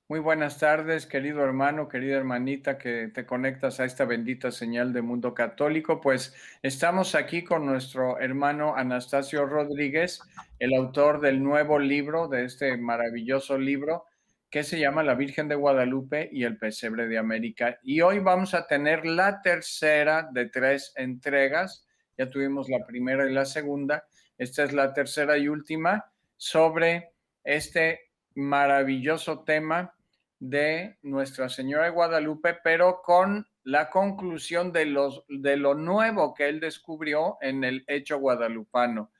Muy buenas tardes, querido hermano, querida hermanita que te conectas a esta bendita señal de Mundo Católico. Pues estamos aquí con nuestro hermano Anastasio Rodríguez, el autor del nuevo libro, de este maravilloso libro que se llama La Virgen de Guadalupe y el Pesebre de América. Y hoy vamos a tener la tercera de tres entregas. Ya tuvimos la primera y la segunda. Esta es la tercera y última sobre este maravilloso tema de Nuestra Señora de Guadalupe, pero con la conclusión de lo nuevo que él descubrió en el hecho guadalupano.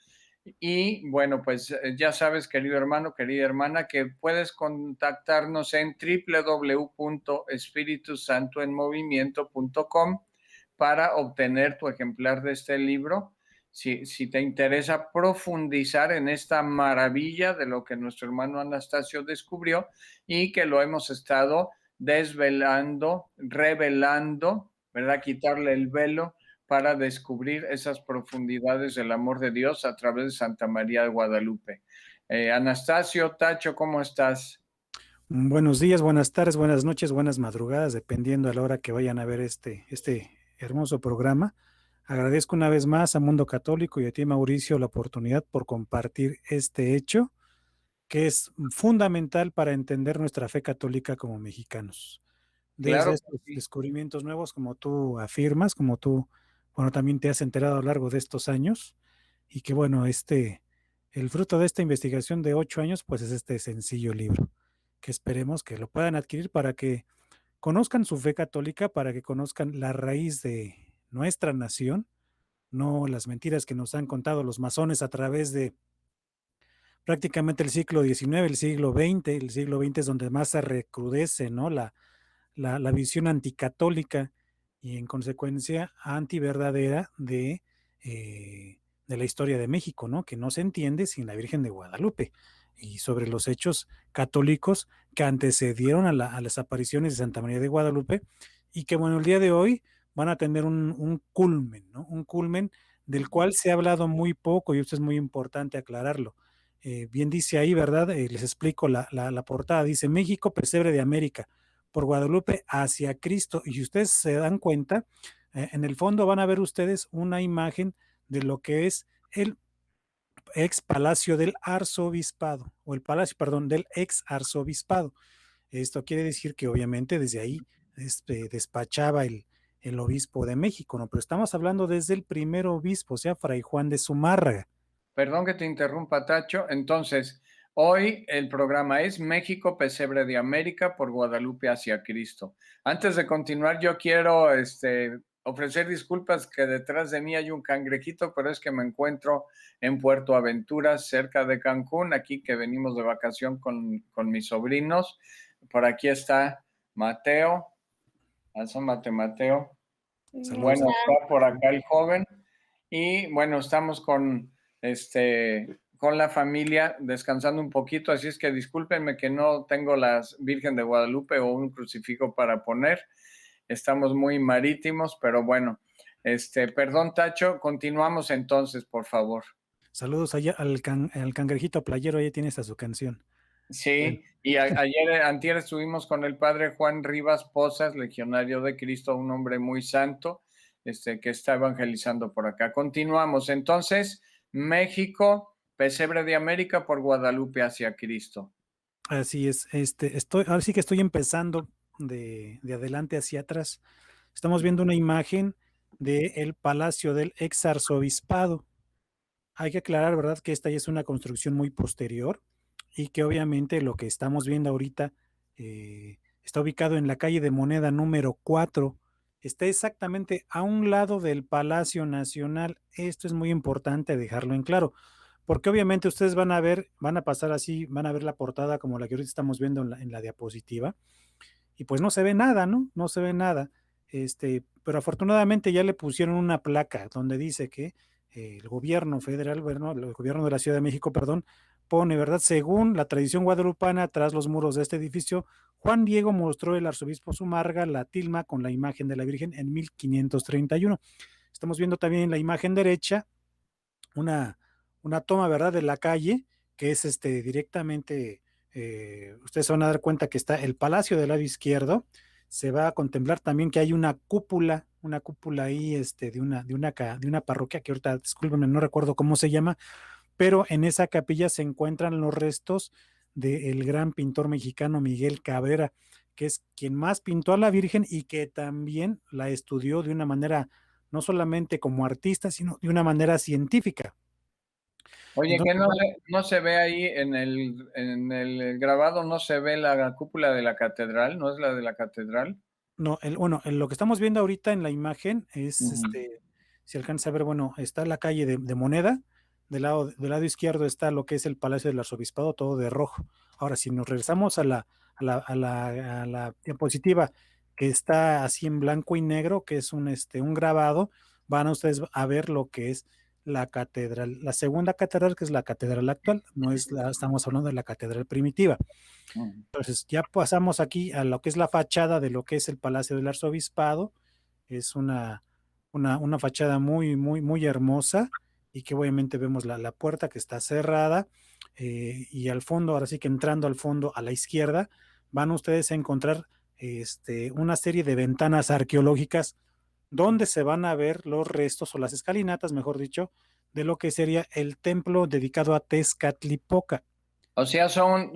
Y bueno, pues ya sabes, querido hermano, querida hermana, que puedes contactarnos en www.espiritusantoenmovimiento.com para obtener tu ejemplar de este libro. Si te interesa profundizar en esta maravilla de lo que nuestro hermano Anastasio descubrió y que lo hemos estado desvelando, revelando, ¿verdad? Quitarle el velo para descubrir esas profundidades del amor de Dios a través de Santa María de Guadalupe. Anastasio, Tacho, ¿cómo estás? Buenos días, buenas tardes, buenas noches, buenas madrugadas, dependiendo a la hora que vayan a ver este hermoso programa. Agradezco una vez más a Mundo Católico y a ti, Mauricio, la oportunidad por compartir este hecho que es fundamental para entender nuestra fe católica como mexicanos. Desde Claro que estos sí. descubrimientos nuevos, como tú afirmas, como tú, bueno, también te has enterado a lo largo de estos años, y que bueno, el fruto de esta investigación de 8 años, pues es este sencillo libro, que esperemos que lo puedan adquirir para que conozcan su fe católica, para que conozcan la raíz de nuestra nación, no las mentiras que nos han contado los masones a través de prácticamente el siglo XIX, el siglo XX. El siglo XX es donde más se recrudece, ¿no? La visión anticatólica y en consecuencia antiverdadera de la historia de México, ¿no? Que no se entiende sin la Virgen de Guadalupe, y sobre los hechos católicos que antecedieron a las apariciones de Santa María de Guadalupe, y que bueno, el día de hoy van a tener un culmen, ¿no? Un culmen del cual se ha hablado muy poco, y esto es muy importante aclararlo. Bien dice ahí, ¿verdad? Les explico la portada, dice México, pesebre de América, por Guadalupe hacia Cristo. Y si ustedes se dan cuenta, en el fondo van a ver ustedes una imagen de lo que es el ex palacio del arzobispado, o el palacio, perdón, del ex arzobispado. Esto quiere decir que obviamente desde ahí despachaba el obispo de México, ¿no? Pero estamos hablando desde el primer obispo, o sea, Fray Juan de Zumárraga. Perdón que te interrumpa, Tacho. Entonces, hoy el programa es México, Pesebre de América, por Guadalupe hacia Cristo. Antes de continuar, yo quiero ofrecer disculpas que detrás de mí hay un cangrejito, pero es que me encuentro en Puerto Aventuras, cerca de Cancún, aquí que venimos de vacación con mis sobrinos. Por aquí está Mateo. Asómate, Mateo. Saludos. Bueno, está por acá el joven. Y bueno, estamos con la familia descansando un poquito, así es que discúlpenme que no tengo las Virgen de Guadalupe o un crucifijo para poner. Estamos muy marítimos, pero bueno, perdón, Tacho, continuamos entonces, por favor. Saludos allá al cangrejito playero, ahí tiene esta su canción. Bueno, Sí, y ayer, antier estuvimos con el padre Juan Rivas Posas, legionario de Cristo, un hombre muy santo, que está evangelizando por acá. Continuamos. Entonces, México, Pesebre de América por Guadalupe hacia Cristo. así es, ahora sí que estoy empezando de adelante hacia atrás. Estamos viendo una imagen del Palacio del Ex Arzobispado. Hay que aclarar, ¿verdad?, que esta ya es una construcción muy posterior, y que obviamente lo que estamos viendo ahorita está ubicado en la calle de Moneda número 4. Está exactamente a un lado del Palacio Nacional. Esto es muy importante dejarlo en claro, porque obviamente ustedes van a ver, van a pasar así, van a ver la portada como la que ahorita estamos viendo en la diapositiva, y pues no se ve nada, ¿no? No se ve nada. Pero afortunadamente ya le pusieron una placa donde dice que el gobierno federal, bueno, el gobierno de la Ciudad de México, perdón, pone, ¿verdad? Según la tradición guadalupana, tras los muros de este edificio, Juan Diego mostró el arzobispo Zumárraga la tilma con la imagen de la Virgen en 1531. Estamos viendo también en la imagen derecha una, una toma, ¿verdad?, de la calle, que es directamente ustedes se van a dar cuenta que está el palacio del lado izquierdo. Se va a contemplar también que hay una cúpula ahí de una parroquia que ahorita, discúlpenme, no recuerdo cómo se llama, pero en esa capilla se encuentran los restos del gran pintor mexicano Miguel Cabrera, que es quien más pintó a la Virgen y que también la estudió de una manera, no solamente como artista, sino de una manera científica. Oye, que Entonces, no se ve ahí en el grabado, no se ve la cúpula de la catedral, ¿no es la de la catedral? no, bueno, lo que estamos viendo ahorita en la imagen es, Ujú. si alcanza a ver, bueno, está la calle de Moneda, del lado izquierdo está lo que es el Palacio del Arzobispado, todo de rojo. Ahora, si nos regresamos a la diapositiva que está así en blanco y negro, que es un grabado, van a ustedes a ver lo que es la catedral. La segunda catedral, que es la catedral actual, no es estamos hablando de la catedral primitiva. Ujú. Entonces, ya pasamos aquí a lo que es la fachada de lo que es el Palacio del Arzobispado. Es una fachada muy, muy, muy hermosa y que obviamente vemos la puerta que está cerrada y al fondo, ahora sí que entrando al fondo a la izquierda, van ustedes a encontrar una serie de ventanas arqueológicas donde se van a ver los restos o las escalinatas, mejor dicho, de lo que sería el templo dedicado a Tezcatlipoca. O sea, son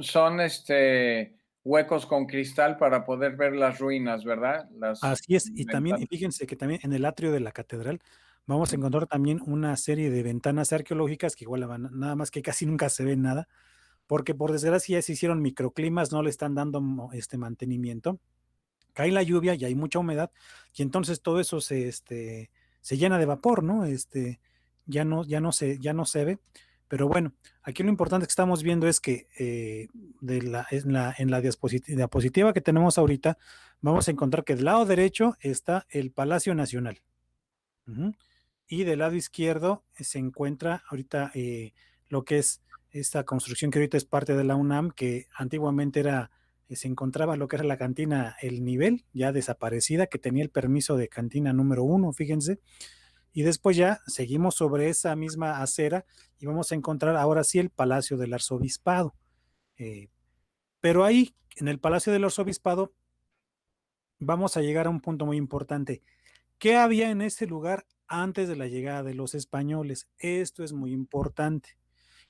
huecos con cristal para poder ver las ruinas, ¿verdad? Las Así es, y también, y ventanas. fíjense que también en el atrio de la catedral vamos a Mm. encontrar también una serie de ventanas arqueológicas que igual nada más que casi nunca se ve nada, porque por desgracia ya se hicieron microclimas, no le están dando mantenimiento, cae la lluvia y hay mucha humedad, y entonces todo eso se llena de vapor, ¿no? Ya no se ve, pero bueno, aquí lo importante que estamos viendo es que en la diapositiva que tenemos ahorita, vamos a encontrar que del lado derecho está el Palacio Nacional. Ujú. Y del lado izquierdo se encuentra ahorita lo que es esta construcción que ahorita es parte de la UNAM, que antiguamente se encontraba lo que era la cantina El Nivel, ya desaparecida, que tenía el permiso de cantina número 1, fíjense. Y después ya seguimos sobre esa misma acera y vamos a encontrar ahora sí el Palacio del Arzobispado. Eh, pero ahí, en el Palacio del Arzobispado, vamos a llegar a un punto muy importante. ¿Qué había en ese lugar antes de la llegada de los españoles? Esto es muy importante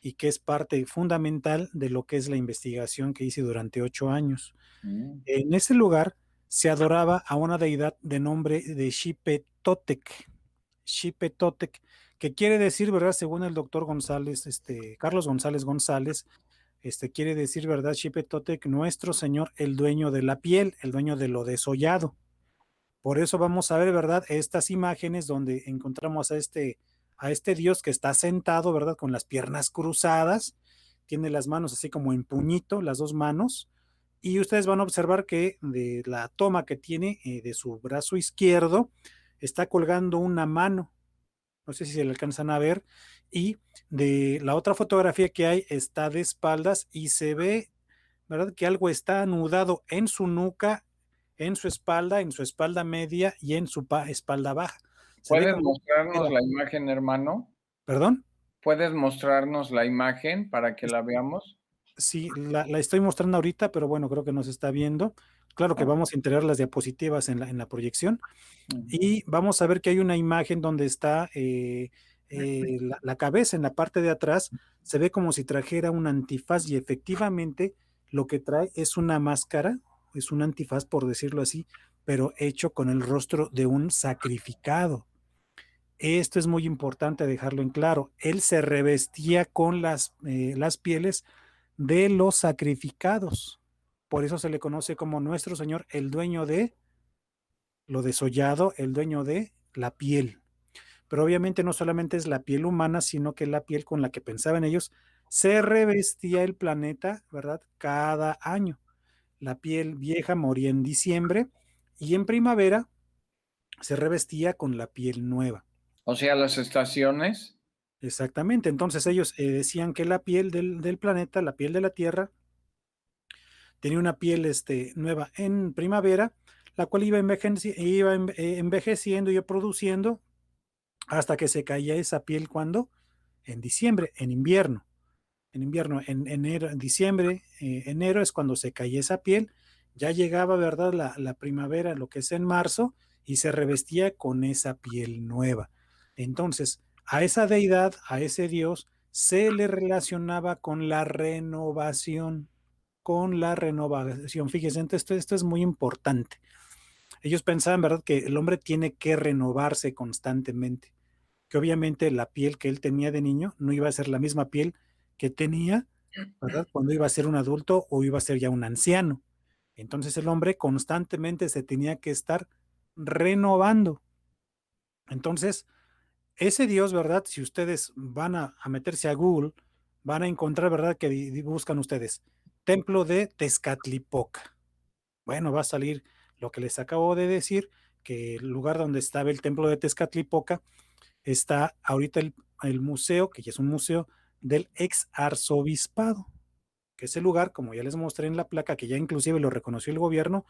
y que es parte fundamental de lo que es la investigación que hice durante 8 años. Mm. En ese lugar se adoraba a una deidad de nombre de Xipetotec, que quiere decir, ¿verdad? Según el doctor González, Carlos González González, quiere decir, ¿verdad? Xipetotec, nuestro Señor, el dueño de la piel, el dueño de lo desollado. Por eso vamos a ver, ¿verdad? Estas imágenes donde encontramos a este Dios que está sentado, ¿verdad? Con las piernas cruzadas, tiene las manos así como en puñito, las dos manos, y ustedes van a observar que de la toma que tiene de su brazo izquierdo está colgando una mano, no sé si se le alcanzan a ver, y de la otra fotografía que hay está de espaldas y se ve, ¿verdad? Que algo está anudado en su nuca, en su espalda media y en su espalda baja. Se ve ¿Puedes como, mostrarnos la imagen, hermano? perdón, ¿Puedes mostrarnos la imagen para que la veamos? sí, la estoy mostrando ahorita, pero bueno, creo que nos está viendo. Claro que Ah, vamos a integrar las diapositivas en la proyección ujú. y vamos a ver que hay una imagen donde está la cabeza en la parte de atrás, se ve como si trajera un antifaz y efectivamente lo que trae es una máscara, es un antifaz por decirlo así, pero hecho con el rostro de un sacrificado. Esto es muy importante dejarlo en claro. Él se revestía con las pieles de los sacrificados. Por eso se le conoce como nuestro Señor, el dueño de lo desollado, el dueño de la piel. Pero obviamente no solamente es la piel humana, sino que la piel con la que pensaban ellos, se revestía el planeta, ¿verdad? Cada año. La piel vieja moría en diciembre y en primavera se revestía con la piel nueva. O sea, las estaciones. Exactamente. Entonces ellos decían que la piel del planeta, la piel de la Tierra, tenía una piel nueva en primavera, la cual iba envejeciendo y produciendo hasta que se caía esa piel cuando en diciembre, en invierno. en invierno, en enero, en diciembre, enero es cuando se caía esa piel, ya llegaba, ¿verdad? La primavera, lo que es en marzo, y se revestía con esa piel nueva. Entonces, a esa deidad, a ese dios, se le relacionaba con la renovación, con la renovación. Fíjense, esto es muy importante. Ellos pensaban, ¿verdad?, que el hombre tiene que renovarse constantemente, que obviamente la piel que él tenía de niño no iba a ser la misma piel que tenía, ¿verdad?, cuando iba a ser un adulto o iba a ser ya un anciano. Entonces el hombre constantemente se tenía que estar renovando. Entonces, ese Dios, ¿verdad? Si ustedes van a meterse a Google, van a encontrar, ¿verdad?, que buscan ustedes templo de Tezcatlipoca. Bueno, va a salir lo que les acabo de decir, que el lugar donde estaba el templo de Tezcatlipoca está ahorita el museo, que ya es un museo del ex arzobispado, que es el lugar, como ya les mostré en la placa, que ya inclusive lo reconoció el gobierno,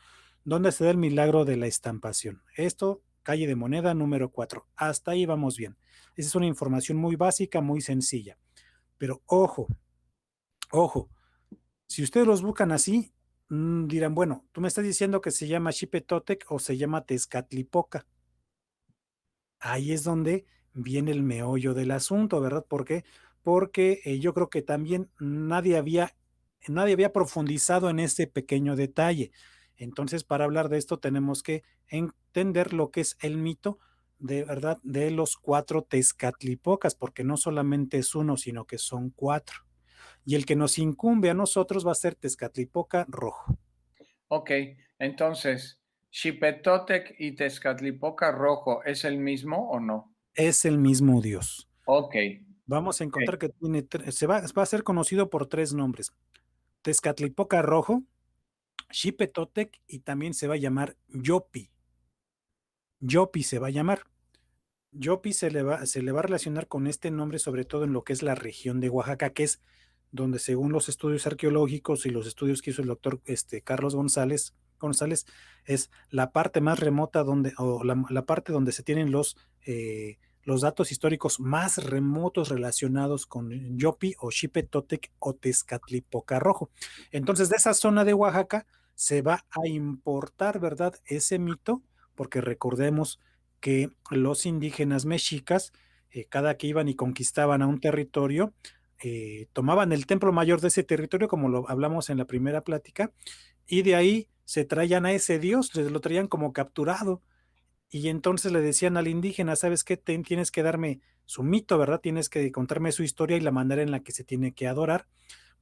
donde se da el milagro de la estampación. Esto, calle de Moneda número 4. Hasta ahí vamos bien. Esa es una información muy básica, muy sencilla. Pero ojo, ojo, si ustedes los buscan así, dirán, bueno, tú me estás diciendo que se llama Xipetotec o se llama Tezcatlipoca. Ahí es donde viene el meollo del asunto, ¿verdad? ¿Por qué? Porque yo creo que también nadie había profundizado en ese pequeño detalle. Entonces, para hablar de esto, tenemos que entender lo que es el mito de verdad de los cuatro Tezcatlipocas, porque no solamente es uno, sino que son cuatro. Y el que nos incumbe a nosotros va a ser Tezcatlipoca Rojo. Ok, entonces, Xipetotec y Tezcatlipoca Rojo, ¿es el mismo o no? Es el mismo Dios. Ok, Vamos a ok, encontrar que tiene, va a ser conocido por tres nombres: Tezcatlipoca Rojo, Xipetotec y también se va a llamar Yopi. Yopi se va a llamar. Yopi se le va a relacionar con este nombre, sobre todo en lo que es la región de Oaxaca, que es donde, según los estudios arqueológicos y los estudios que hizo el doctor Carlos González, es la parte más remota donde, o la parte donde se tienen los datos históricos más remotos relacionados con Yopi o Xipetotec o Tezcatlipoca Rojo. Entonces, de esa zona de Oaxaca se va a importar, ¿verdad?, ese mito, porque recordemos que los indígenas mexicas, cada que iban y conquistaban a un territorio, tomaban el templo mayor de ese territorio, como lo hablamos en la primera plática, y de ahí se traían a ese dios, lo traían como capturado, y entonces le decían al indígena, ¿sabes qué? Tienes que darme su mito, ¿verdad? Tienes que contarme su historia y la manera en la que se tiene que adorar,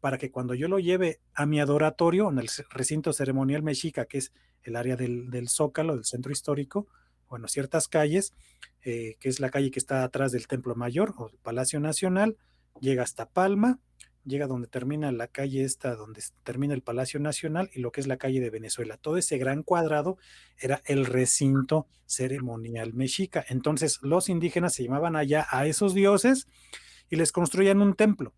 para que cuando yo lo lleve a mi adoratorio, en el recinto ceremonial mexica, que es el área del Zócalo, del centro histórico, bueno, ciertas calles, que es la calle que está atrás del Templo Mayor o el Palacio Nacional, llega hasta Palma, llega donde termina la calle esta, donde termina el Palacio Nacional y lo que es la calle de Venezuela. Todo ese gran cuadrado era el recinto ceremonial mexica. Entonces los indígenas se llamaban allá a esos dioses y les construían un templo.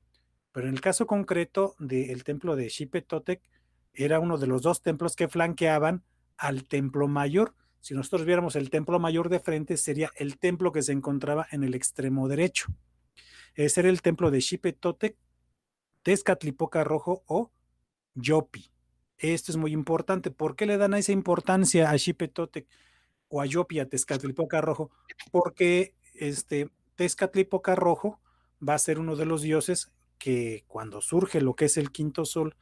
Pero en el caso concreto del templo de Xipetotec, era uno de los dos templos que flanqueaban al templo mayor. Si nosotros viéramos el templo mayor de frente, sería el templo que se encontraba en el extremo derecho. Ese era el templo de Xipetotec, Tezcatlipoca Rojo o Yopi. Esto es muy importante. ¿Por qué le dan esa importancia a Xipetotec o a Yopi, a Tezcatlipoca Rojo? Porque Tezcatlipoca Rojo va a ser uno de los dioses que, cuando surge lo que es el quinto sol,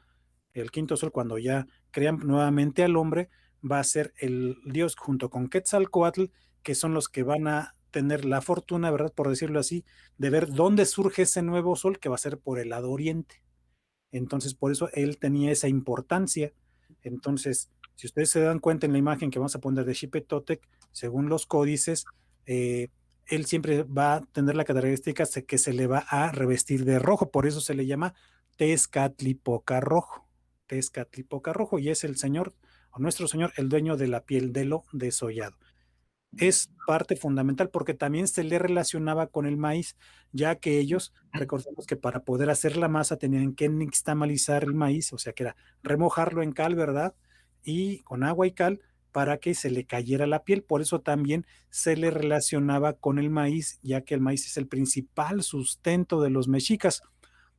cuando ya crean nuevamente al hombre, va a ser el dios junto con Quetzalcoatl, que son los que van a tener la fortuna, ¿verdad?, por decirlo así, de ver dónde surge ese nuevo sol, que va a ser por el lado oriente. Entonces, por eso él tenía esa importancia. Entonces, si ustedes se dan cuenta en la imagen que vamos a poner de Xipetotec, según los códices, eh, él siempre va a tener la característica de que se le va a revestir de rojo, por eso se le llama Tezcatlipoca Rojo. Tezcatlipoca Rojo, y es el Señor, o nuestro Señor, el dueño de la piel de lo desollado. Es parte fundamental porque también se le relacionaba con el maíz, ya que ellos, recordemos que para poder hacer la masa tenían que nixtamalizar el maíz, o sea que era remojarlo en cal, ¿verdad? Y con agua y cal para que se le cayera la piel. Por eso también se le relacionaba con el maíz, ya que el maíz es el principal sustento de los mexicas.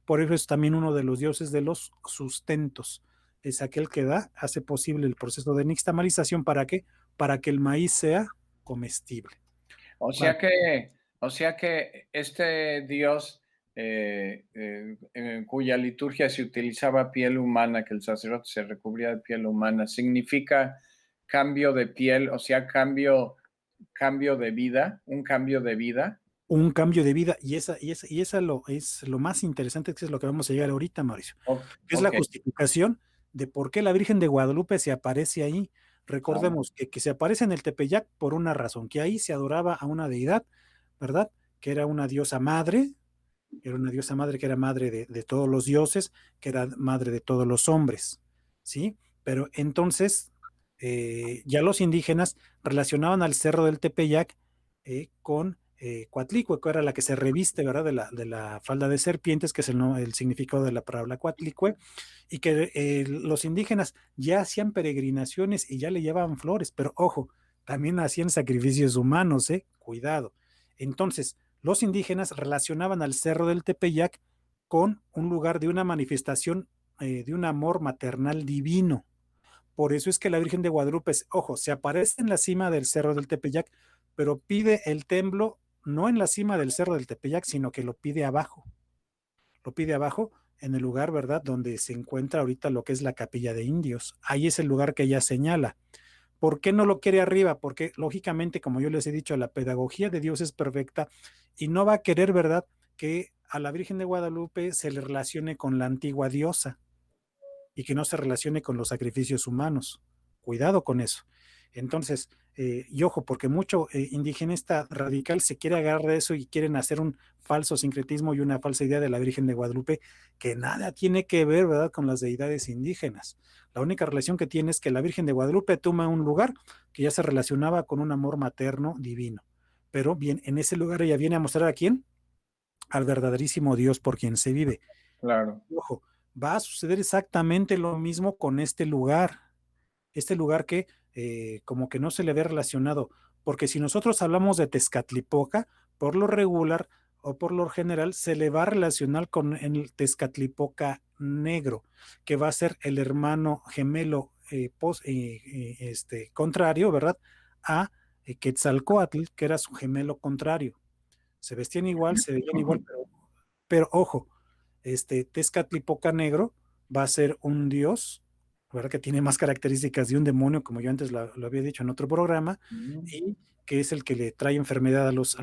por eso es también uno de los dioses de los sustentos. Es aquel que hace posible el proceso de nixtamalización. ¿Para qué? Para que el maíz sea comestible. O sea que, o sea que este dios en cuya liturgia se utilizaba piel humana, que el sacerdote se recubría de piel humana, significa cambio de piel, o sea, cambio de vida, un cambio de vida. Un cambio de vida, y esa es lo más interesante, que es lo que vamos a llegar ahorita, Mauricio, que es la Ok. justificación de por qué la Virgen de Guadalupe se aparece ahí. Ah, Recordemos que se aparece en el Tepeyac por una razón, que ahí se adoraba a una deidad, ¿verdad? Que era una diosa madre, que era madre de todos los dioses, que era madre de todos los hombres, ¿sí? Pero entonces, ya los indígenas relacionaban al cerro del Tepeyac con Coatlicue, que era la que se reviste, ¿verdad? De la falda de serpientes, que es el significado de la palabra Coatlicue, y que los indígenas ya hacían peregrinaciones y ya le llevaban flores, pero ojo, también hacían sacrificios humanos, ¿eh? Cuidado. Entonces, los indígenas relacionaban al Cerro del Tepeyac con un lugar de una manifestación de un amor maternal divino. Por eso es que la Virgen de Guadalupe, ojo, se aparece en la cima del Cerro del Tepeyac, pero pide el templo no en la cima del Cerro del Tepeyac, sino que lo pide abajo. Lo pide abajo en el lugar, ¿verdad?, donde se encuentra ahorita lo que es la capilla de indios. Ahí es el lugar que ella señala. ¿Por qué no lo quiere arriba? Porque lógicamente, como yo les he dicho, la pedagogía de Dios es perfecta y no va a querer, ¿verdad?, que a la Virgen de Guadalupe se le relacione con la antigua diosa y que no se relacione con los sacrificios humanos. Cuidado con eso. Entonces, y ojo, porque mucho indigenista radical se quiere agarrar de eso y quieren hacer un falso sincretismo y una falsa idea de la Virgen de Guadalupe que nada tiene que ver, ¿verdad?, con las deidades indígenas. La única relación que tiene es que la Virgen de Guadalupe toma un lugar que ya se relacionaba con un amor materno divino. Pero bien, en ese lugar ella viene a mostrar a quién, al verdaderísimo Dios por quien se vive. claro. Ojo, va a suceder exactamente lo mismo con este lugar que como que no se le ve relacionado, porque si nosotros hablamos de Tezcatlipoca, por lo regular o por lo general se le va a relacionar con el Tezcatlipoca negro, que va a ser el hermano gemelo contrario, ¿verdad? A Quetzalcóatl, que era su gemelo contrario. Se vestían igual, se veían igual, pero ojo, Tezcatlipoca negro va a ser un dios, ¿verdad?, que tiene más características de un demonio, como yo antes lo había dicho en otro programa, y que es el que le trae enfermedad a los,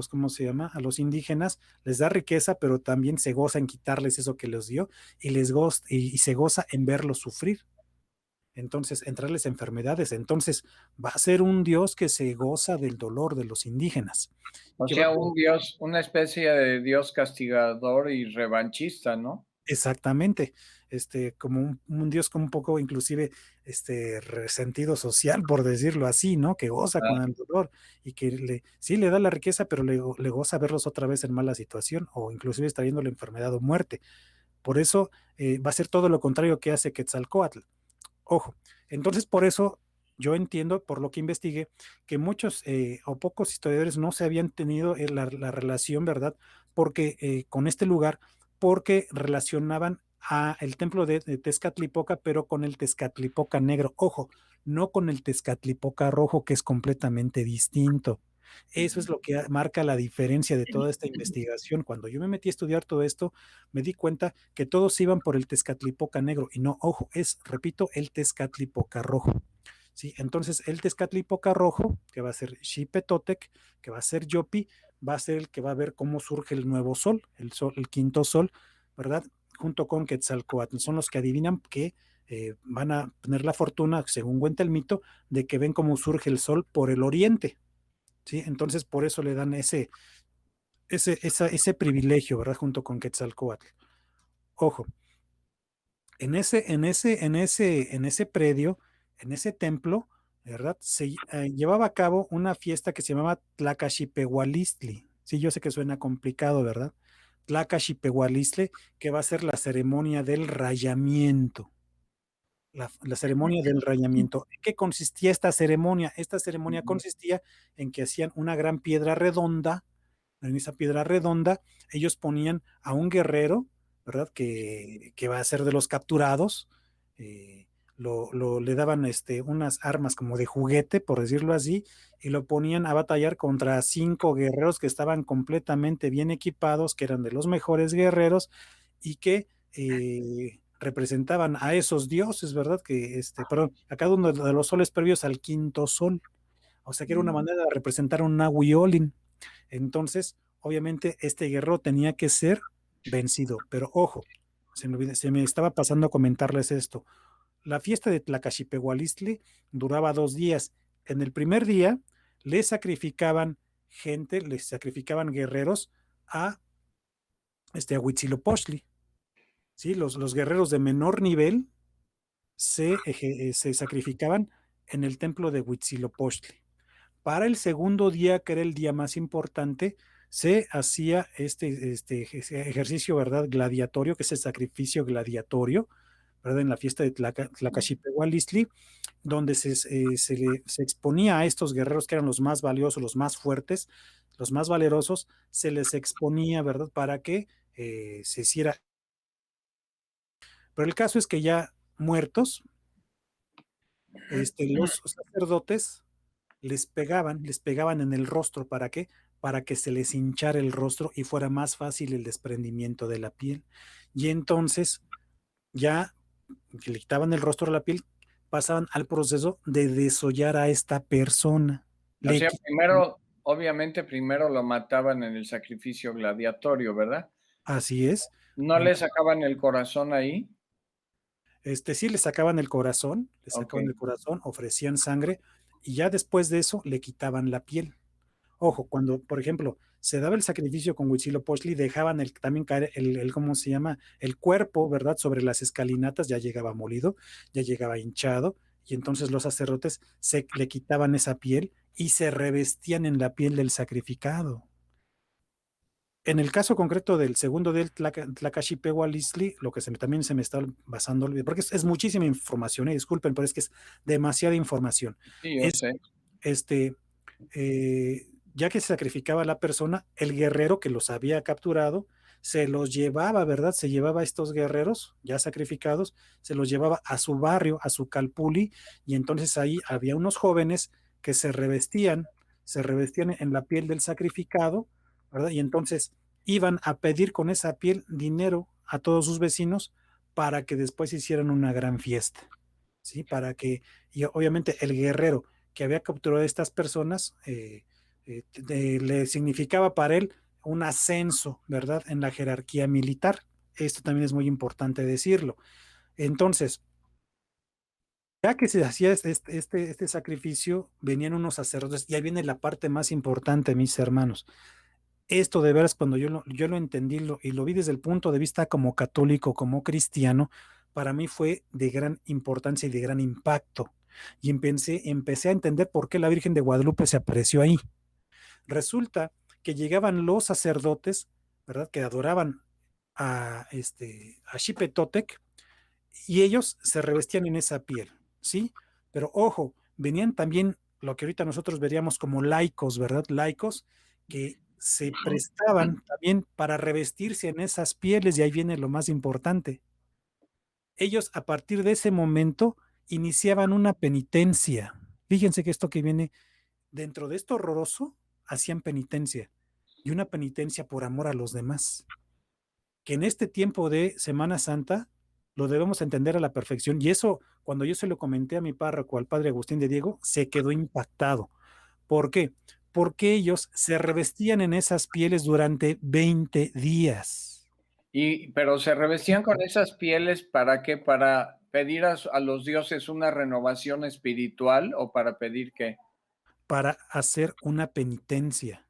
¿cómo se llama? A los indígenas, les da riqueza, pero también se goza en quitarles eso que les dio, y y se goza en verlos sufrir. Entonces, entrarles enfermedades. Entonces, va a ser un dios que se goza del dolor de los indígenas. O Que va, sea, un dios, una especie de dios castigador y revanchista, ¿no? Exactamente, como un Dios con un poco inclusive resentido social, por decirlo así, ¿no? Que goza con Ah, el dolor y que sí le da la riqueza, pero le goza verlos otra vez en mala situación o inclusive trayendo la enfermedad o muerte. Por eso va a ser todo lo contrario que hace Quetzalcóatl. Ojo, entonces por eso yo entiendo, por lo que investigué, que muchos o pocos historiadores no se habían tenido la relación, ¿verdad? Porque con este lugar, porque relacionaban a el templo de Tezcatlipoca, pero con el Tezcatlipoca negro. Ojo, no con el Tezcatlipoca rojo, que es completamente distinto. Eso es lo que marca la diferencia de toda esta investigación. Cuando yo me metí a estudiar todo esto, me di cuenta que todos iban por el Tezcatlipoca negro y no, ojo, repito, el Tezcatlipoca rojo. ¿Sí? Entonces, el Tezcatlipoca rojo, que va a ser Xipetotec, que va a ser Yopi, va a ser el que va a ver cómo surge el nuevo sol, el quinto sol, ¿verdad? Junto con Quetzalcóatl. Son los que adivinan que van a tener la fortuna, según cuenta el mito, de que ven cómo surge el sol por el oriente. ¿Sí? Entonces, por eso le dan ese privilegio, ¿verdad? Junto con Quetzalcóatl. Ojo, en ese predio, en ese templo, ¿verdad? Se llevaba a cabo una fiesta que se llamaba Tlacaxipehualistli. Sí, yo sé que suena complicado, ¿verdad? Tlacaxipehualistli, que va a ser la ceremonia del rayamiento. La ceremonia del rayamiento. ¿En qué consistía esta ceremonia? Esta ceremonia consistía en que hacían una gran piedra redonda. En esa piedra redonda ellos ponían a un guerrero, ¿verdad? Que va a ser de los capturados. Le daban unas armas como de juguete, por decirlo así, y lo ponían a batallar contra 5 guerreros que estaban completamente bien equipados, que eran de los mejores guerreros y que representaban a esos dioses, ¿verdad? Perdón, a cada uno de los soles previos al quinto sol. O sea que era una manera de representar un Nahui Olin. Entonces, obviamente, este guerrero tenía que ser vencido. Pero ojo, se me estaba pasando a comentarles esto. La fiesta de Tlacaxipehualistli duraba 2 días. En el primer día le sacrificaban gente, les sacrificaban guerreros a, a Huitzilopochtli. ¿Sí? Los guerreros de menor nivel se sacrificaban en el templo de Huitzilopochtli. Para el segundo día, que era el día más importante, se hacía este ejercicio, ¿verdad? Gladiatorio, que es el sacrificio gladiatorio, ¿verdad? En la fiesta de Tlacaxipehualistli, donde se exponía a estos guerreros que eran los más valiosos, los más fuertes, los más valerosos, se les exponía, ¿verdad? Para que se hiciera. Pero el caso es que ya muertos, los sacerdotes les pegaban en el rostro. ¿Para qué? Para que se les hinchara el rostro y fuera más fácil el desprendimiento de la piel. Y entonces, ya que le quitaban el rostro a la piel, pasaban al proceso de desollar a esta persona. O sea, primero, obviamente, primero lo mataban en el sacrificio gladiatorio, ¿verdad? Así es. ¿No le sacaban el corazón ahí? Sí, le Ok. sacaban el corazón, ofrecían sangre y ya después de eso le quitaban la piel. Ojo, cuando, por ejemplo, se daba el sacrificio con Huitzilopochtli, dejaban también caer ¿cómo se llama? El cuerpo, ¿verdad? Sobre las escalinatas, ya llegaba molido, ya llegaba hinchado, y entonces los sacerdotes le quitaban esa piel y se revestían en la piel del sacrificado. En el caso concreto del segundo del Tlacaxipehualistli, lo que también se me está basando, porque es muchísima información, disculpen, pero es que es demasiada información. Sí, yo Es sé. este, ya que se sacrificaba a la persona, el guerrero que los había capturado se los llevaba, ¿verdad? Se llevaba a estos guerreros ya sacrificados, se los llevaba a su barrio, a su calpuli, y entonces ahí había unos jóvenes que se revestían en la piel del sacrificado, ¿verdad? Y entonces iban a pedir con esa piel dinero a todos sus vecinos para que después hicieran una gran fiesta, ¿sí? Y obviamente el guerrero que había capturado a estas personas le significaba para él un ascenso, ¿verdad? En la jerarquía militar. Esto también es muy importante decirlo. Entonces, ya que se hacía este sacrificio, venían unos sacerdotes, y ahí viene la parte más importante, mis hermanos. Esto de veras, cuando yo lo entendí y lo vi desde el punto de vista como católico, como cristiano, para mí fue de gran importancia y de gran impacto. Y empecé a entender por qué la Virgen de Guadalupe se apareció ahí. Resulta que llegaban los sacerdotes, ¿verdad? Que adoraban a Xipetotec, y ellos se revestían en esa piel, ¿sí? Pero ojo, venían también lo que ahorita nosotros veríamos como laicos, ¿verdad? Laicos que se prestaban también para revestirse en esas pieles, y ahí viene lo más importante. Ellos a partir de ese momento iniciaban una penitencia. Fíjense que esto que viene dentro de esto horroroso, hacían penitencia, y una penitencia por amor a los demás, que en este tiempo de Semana Santa lo debemos entender a la perfección. Y eso, cuando yo se lo comenté a mi párroco, al padre Agustín de Diego, se quedó impactado. ¿Por qué? Porque ellos se revestían en esas pieles durante 20 días Pero se revestían con esas pieles, ¿para qué? ¿Para pedir a los dioses una renovación espiritual o para pedir qué? para hacer una penitencia.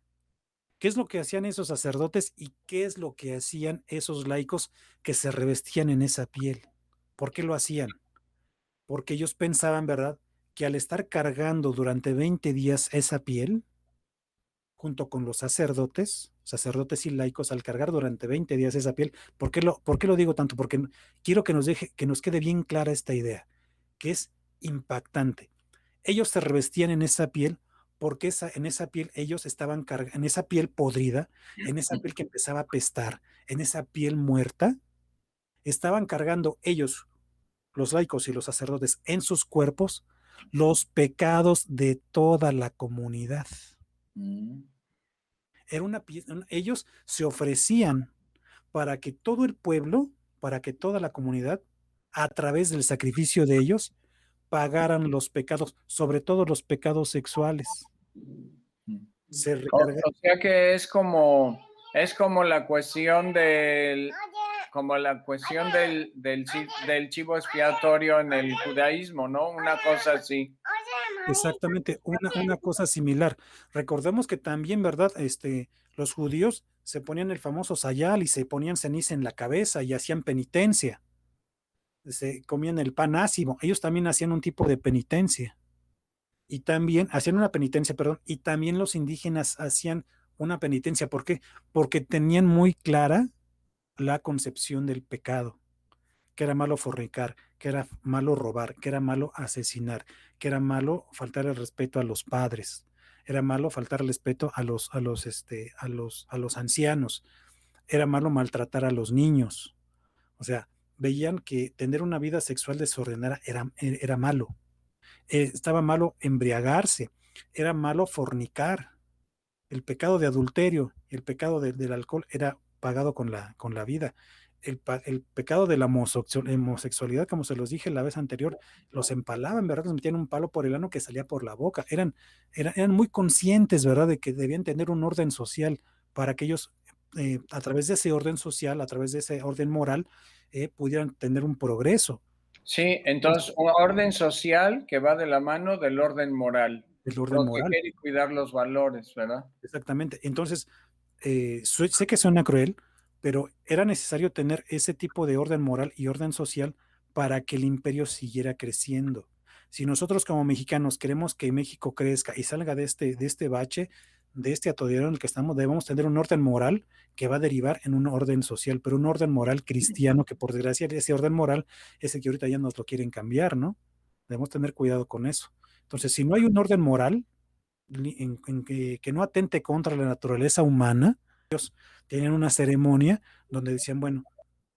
¿Qué es lo que hacían esos sacerdotes y qué es lo que hacían esos laicos que se revestían en esa piel? ¿Por qué lo hacían? Porque ellos pensaban, ¿verdad?, que al estar cargando durante 20 días esa piel, junto con los sacerdotes y laicos, al cargar durante 20 días esa piel, por qué lo digo tanto? Porque quiero que nos quede bien clara esta idea, que es impactante. Ellos se revestían en esa piel porque en esa piel ellos estaban cargando, en esa piel podrida, en esa piel que empezaba a apestar, en esa piel muerta, estaban cargando ellos, los laicos y los sacerdotes, en sus cuerpos los pecados de toda la comunidad. Ellos se ofrecían para que todo el pueblo, para que toda la comunidad, a través del sacrificio de ellos, pagaran los pecados, sobre todo los pecados sexuales. Se recarga. O sea que es como la cuestión del chivo expiatorio en el judaísmo, ¿no? Una cosa así. Exactamente, una cosa similar. Recordemos que también, ¿verdad? Los judíos se ponían el famoso sayal y se ponían ceniza en la cabeza y hacían penitencia. Se comían el pan ácimo. Ellos también hacían un tipo de penitencia. Y también hacían una penitencia, perdón, y también los indígenas hacían una penitencia. ¿Por qué? Porque tenían muy clara la concepción del pecado, que era malo fornicar, que era malo robar, que era malo asesinar, que era malo faltar el respeto a los padres, era malo faltar el respeto a los ancianos, era malo maltratar a los niños. O sea, veían que tener una vida sexual desordenada era malo. Estaba malo embriagarse, era malo fornicar. El pecado de adulterio y el pecado del alcohol era pagado con la vida. El pecado de la homosexualidad, como se los dije la vez anterior, los empalaban, ¿verdad? Les metían un palo por el ano que salía por la boca. Eran muy conscientes, ¿verdad?, de que debían tener un orden social para que ellos, a través de ese orden social, a través de ese orden moral, pudieran tener un progreso. Sí, entonces un orden social que va de la mano del orden moral. El orden moral. Proteger y cuidar los valores, ¿verdad? Exactamente. Entonces, sé que suena cruel, pero era necesario tener ese tipo de orden moral y orden social para que el imperio siguiera creciendo. Si nosotros como mexicanos queremos que México crezca y salga de este bache, de este atolladero en el que estamos, debemos tener un orden moral que va a derivar en un orden social, pero un orden moral cristiano que por desgracia ese orden moral es el que ahorita ya nos lo quieren cambiar, ¿no? Debemos tener cuidado con eso. Entonces, si no hay un orden moral, que no atente contra la naturaleza humana, ellos tenían una ceremonia donde decían, bueno,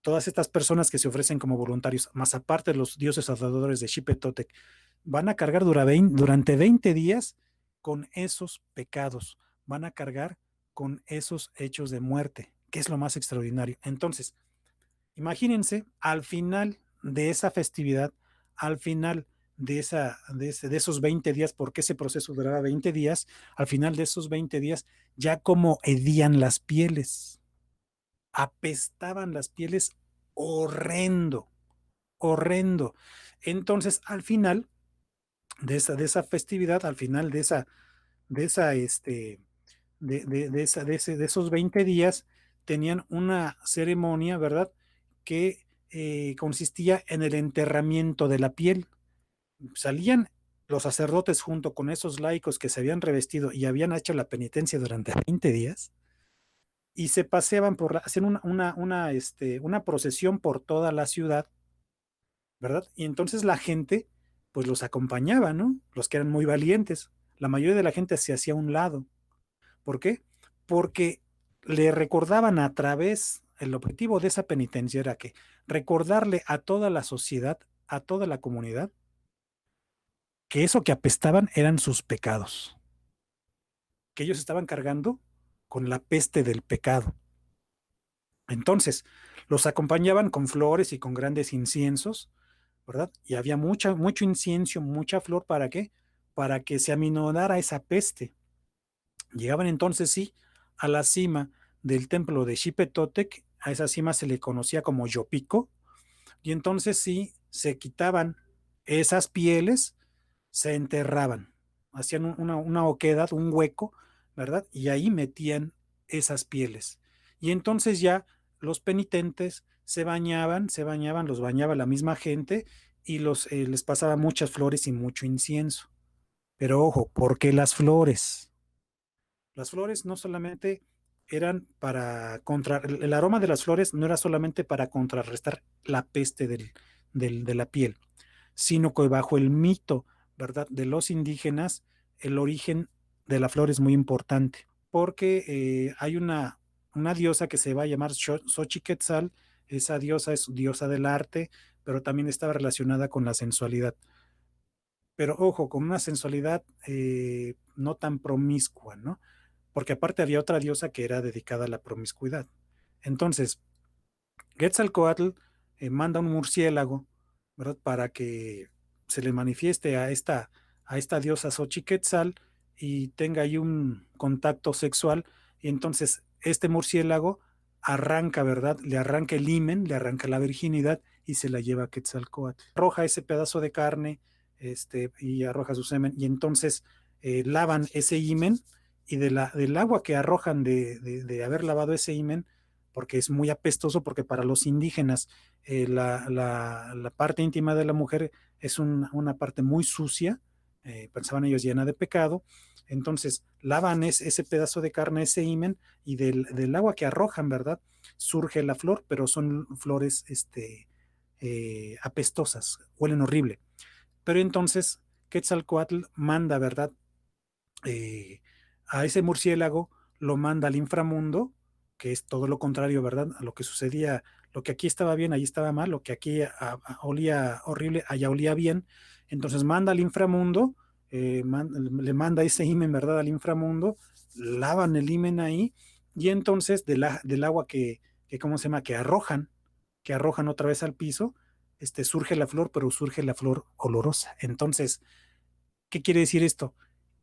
todas estas personas que se ofrecen como voluntarios, más aparte de los dioses adoradores de Xipetotec, van a cargar durante 20 días con esos pecados, van a cargar con esos hechos de muerte, que es lo más extraordinario. Entonces, imagínense, al final de esa festividad, al final de esos 20 días, porque ese proceso duraba 20 días, al final de esos 20 días, ya como hedían las pieles, apestaban las pieles horrendo, horrendo. Entonces, al final de esa festividad, al final de esa, de esos 20 días, tenían una ceremonia, ¿verdad? Que consistía en el enterramiento de la piel. Salían los sacerdotes junto con esos laicos que se habían revestido y habían hecho la penitencia durante 20 días y se paseaban hacían una procesión por toda la ciudad, ¿verdad? Y entonces la gente, pues los acompañaba, ¿no? Los que eran muy valientes. La mayoría de la gente se hacía a un lado. ¿Por qué? Porque le recordaban a través, el objetivo de esa penitencia era que recordarle a toda la sociedad, a toda la comunidad, que eso que apestaban eran sus pecados, que ellos estaban cargando con la peste del pecado. Entonces, los acompañaban con flores y con grandes inciensos, ¿verdad? Y había mucho incienso, mucha flor, ¿para qué? Para que se aminorara esa peste. Llegaban entonces, sí, a la cima del templo de Xipetotec, a esa cima se le conocía como Yopico, y entonces sí, se quitaban esas pieles, se enterraban, hacían una oquedad, un hueco, ¿verdad? Y ahí metían esas pieles. Y entonces ya los penitentes se bañaban, los bañaba la misma gente y les pasaba muchas flores y mucho incienso. Pero ojo, ¿por qué las flores? Las flores no solamente eran el aroma de las flores no era solamente para contrarrestar la peste de la piel, sino que bajo el mito, ¿verdad?, de los indígenas, el origen de la flor es muy importante, porque hay una diosa que se va a llamar Xochiquetzal, Esa diosa es diosa del arte, pero también estaba relacionada con la sensualidad. Pero ojo, con una sensualidad no tan promiscua, ¿no? Porque aparte había otra diosa que era dedicada a la promiscuidad. Entonces, Quetzalcóatl manda un murciélago, ¿verdad? Para que se le manifieste a esta diosa Xochiquetzal y tenga ahí un contacto sexual. Y entonces este murciélago arranca, ¿verdad? Le arranca el himen, le arranca la virginidad y se la lleva a Quetzalcóatl. Arroja ese pedazo de carne y arroja su semen. Y entonces lavan ese himen y del agua que arrojan de haber lavado ese himen, porque es muy apestoso, porque para los indígenas la parte íntima de la mujer es una parte muy sucia, pensaban ellos llena de pecado, entonces lavan ese pedazo de carne, ese himen, y del agua que arrojan, ¿verdad? Surge la flor, pero son flores apestosas, huelen horrible. Pero entonces Quetzalcoatl manda, ¿verdad? eh, a ese murciélago lo manda al inframundo, que es todo lo contrario, ¿verdad? A lo que sucedía, lo que aquí estaba bien, allí estaba mal, lo que aquí olía horrible, allá olía bien. Entonces manda al inframundo, le manda ese himen, ¿verdad? Al inframundo, lavan el himen ahí, y entonces del agua ¿cómo se llama? Que arrojan otra vez al piso, surge la flor, pero surge la flor olorosa. Entonces, ¿qué quiere decir esto?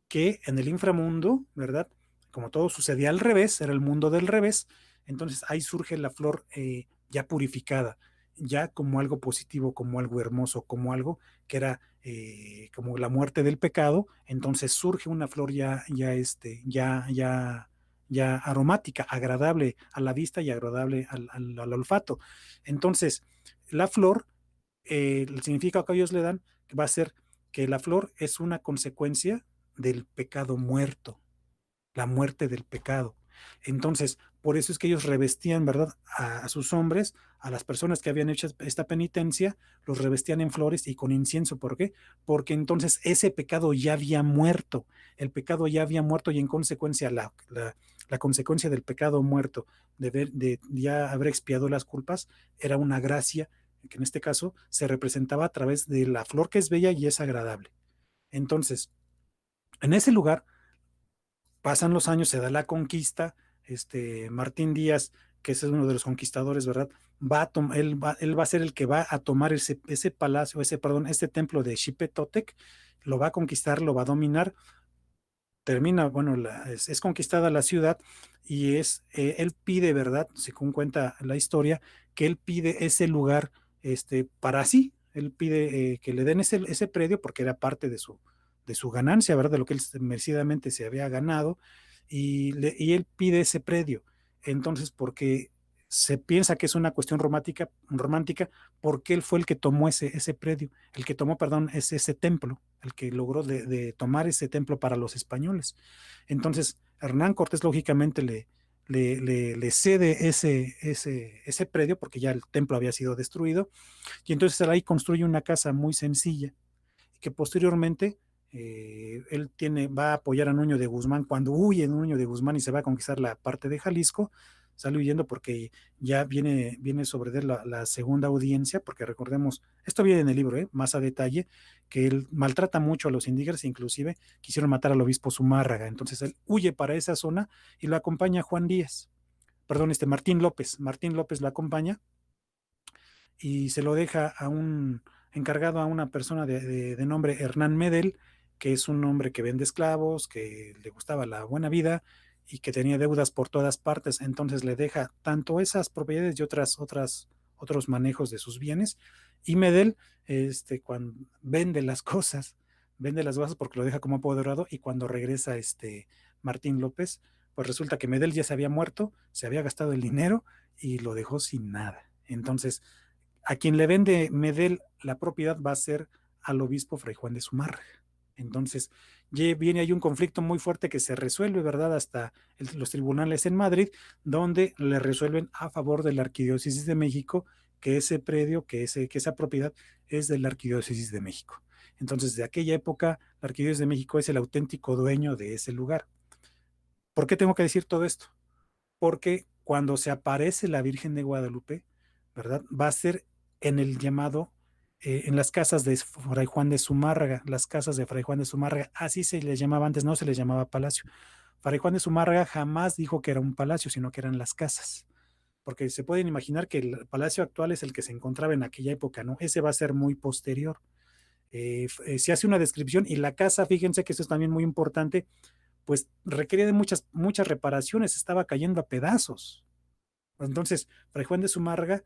Que en el inframundo, ¿verdad? Como todo sucedía al revés, era el mundo del revés, entonces ahí surge la flor ya purificada, ya como algo positivo, como algo hermoso, como algo que era como la muerte del pecado, entonces surge una flor ya aromática, agradable a la vista y agradable al olfato. Entonces, la flor, el significado que ellos le dan va a ser que la flor es una consecuencia del pecado muerto, la muerte del pecado. Entonces, por eso es que ellos revestían, ¿verdad? A sus hombres, a las personas que habían hecho esta penitencia, los revestían en flores y con incienso. ¿Por qué? Porque entonces ese pecado ya había muerto, el pecado ya había muerto, y en consecuencia la consecuencia del pecado muerto, de ya haber expiado las culpas, era una gracia que en este caso se representaba a través de la flor que es bella y es agradable. Entonces, en ese lugar pasan los años, se da la conquista, Martín Díaz, que es uno de los conquistadores, ¿verdad? Él va a ser el que va a tomar ese palacio, perdón, este templo de Xipetotec, lo va a conquistar, lo va a dominar, termina, bueno, es conquistada la ciudad, y él pide, ¿verdad? Según cuenta la historia, que él pide ese lugar, para sí, él pide que le den ese predio porque era parte de su ganancia, ¿verdad? De lo que él merecidamente se había ganado, y él pide ese predio. Entonces, porque se piensa que es una cuestión romántica, porque él fue el que tomó ese predio, el que tomó, perdón, ese templo, el que logró de tomar ese templo para los españoles. Entonces, Hernán Cortés lógicamente le cede ese predio, porque ya el templo había sido destruido, y entonces ahí construye una casa muy sencilla, que posteriormente va a apoyar a Nuño de Guzmán cuando huye Nuño de Guzmán y se va a conquistar la parte de Jalisco. Sale huyendo porque ya viene sobre él la segunda audiencia, porque recordemos, esto viene en el libro, más a detalle, que él maltrata mucho a los indígenas, inclusive quisieron matar al obispo Zumárraga. Entonces él huye para esa zona y lo acompaña Juan Díaz, perdón, Martín López lo acompaña y se lo deja encargado a una persona de nombre Hernán Medel, que es un hombre que vende esclavos, que le gustaba la buena vida y que tenía deudas por todas partes. Entonces le deja tanto esas propiedades y otros manejos de sus bienes. Y Medel, cuando vende las cosas porque lo deja como apoderado, y cuando regresa Martín López, pues resulta que Medel ya se había muerto, se había gastado el dinero y lo dejó sin nada. Entonces, a quien le vende Medel la propiedad va a ser al obispo Fray Juan de Zumárraga. Entonces, viene ahí un conflicto muy fuerte que se resuelve, ¿verdad? Hasta los tribunales en Madrid, donde le resuelven a favor de la Arquidiócesis de México que ese predio, que esa propiedad es de la Arquidiócesis de México. Entonces, de aquella época, la Arquidiócesis de México es el auténtico dueño de ese lugar. ¿Por qué tengo que decir todo esto? Porque cuando se aparece la Virgen de Guadalupe, ¿verdad? Va a ser en el llamado, en las casas de Fray Juan de Zumárraga, las casas de Fray Juan de Zumárraga, así se les llamaba antes, no se les llamaba palacio. Fray Juan de Zumárraga jamás dijo que era un palacio, sino que eran las casas, porque se pueden imaginar que el palacio actual es el que se encontraba en aquella época, ¿no? Ese va a ser muy posterior. Se hace una descripción y la casa, fíjense que eso es también muy importante, pues requería de muchas reparaciones, estaba cayendo a pedazos. Entonces, Fray Juan de Zumárraga,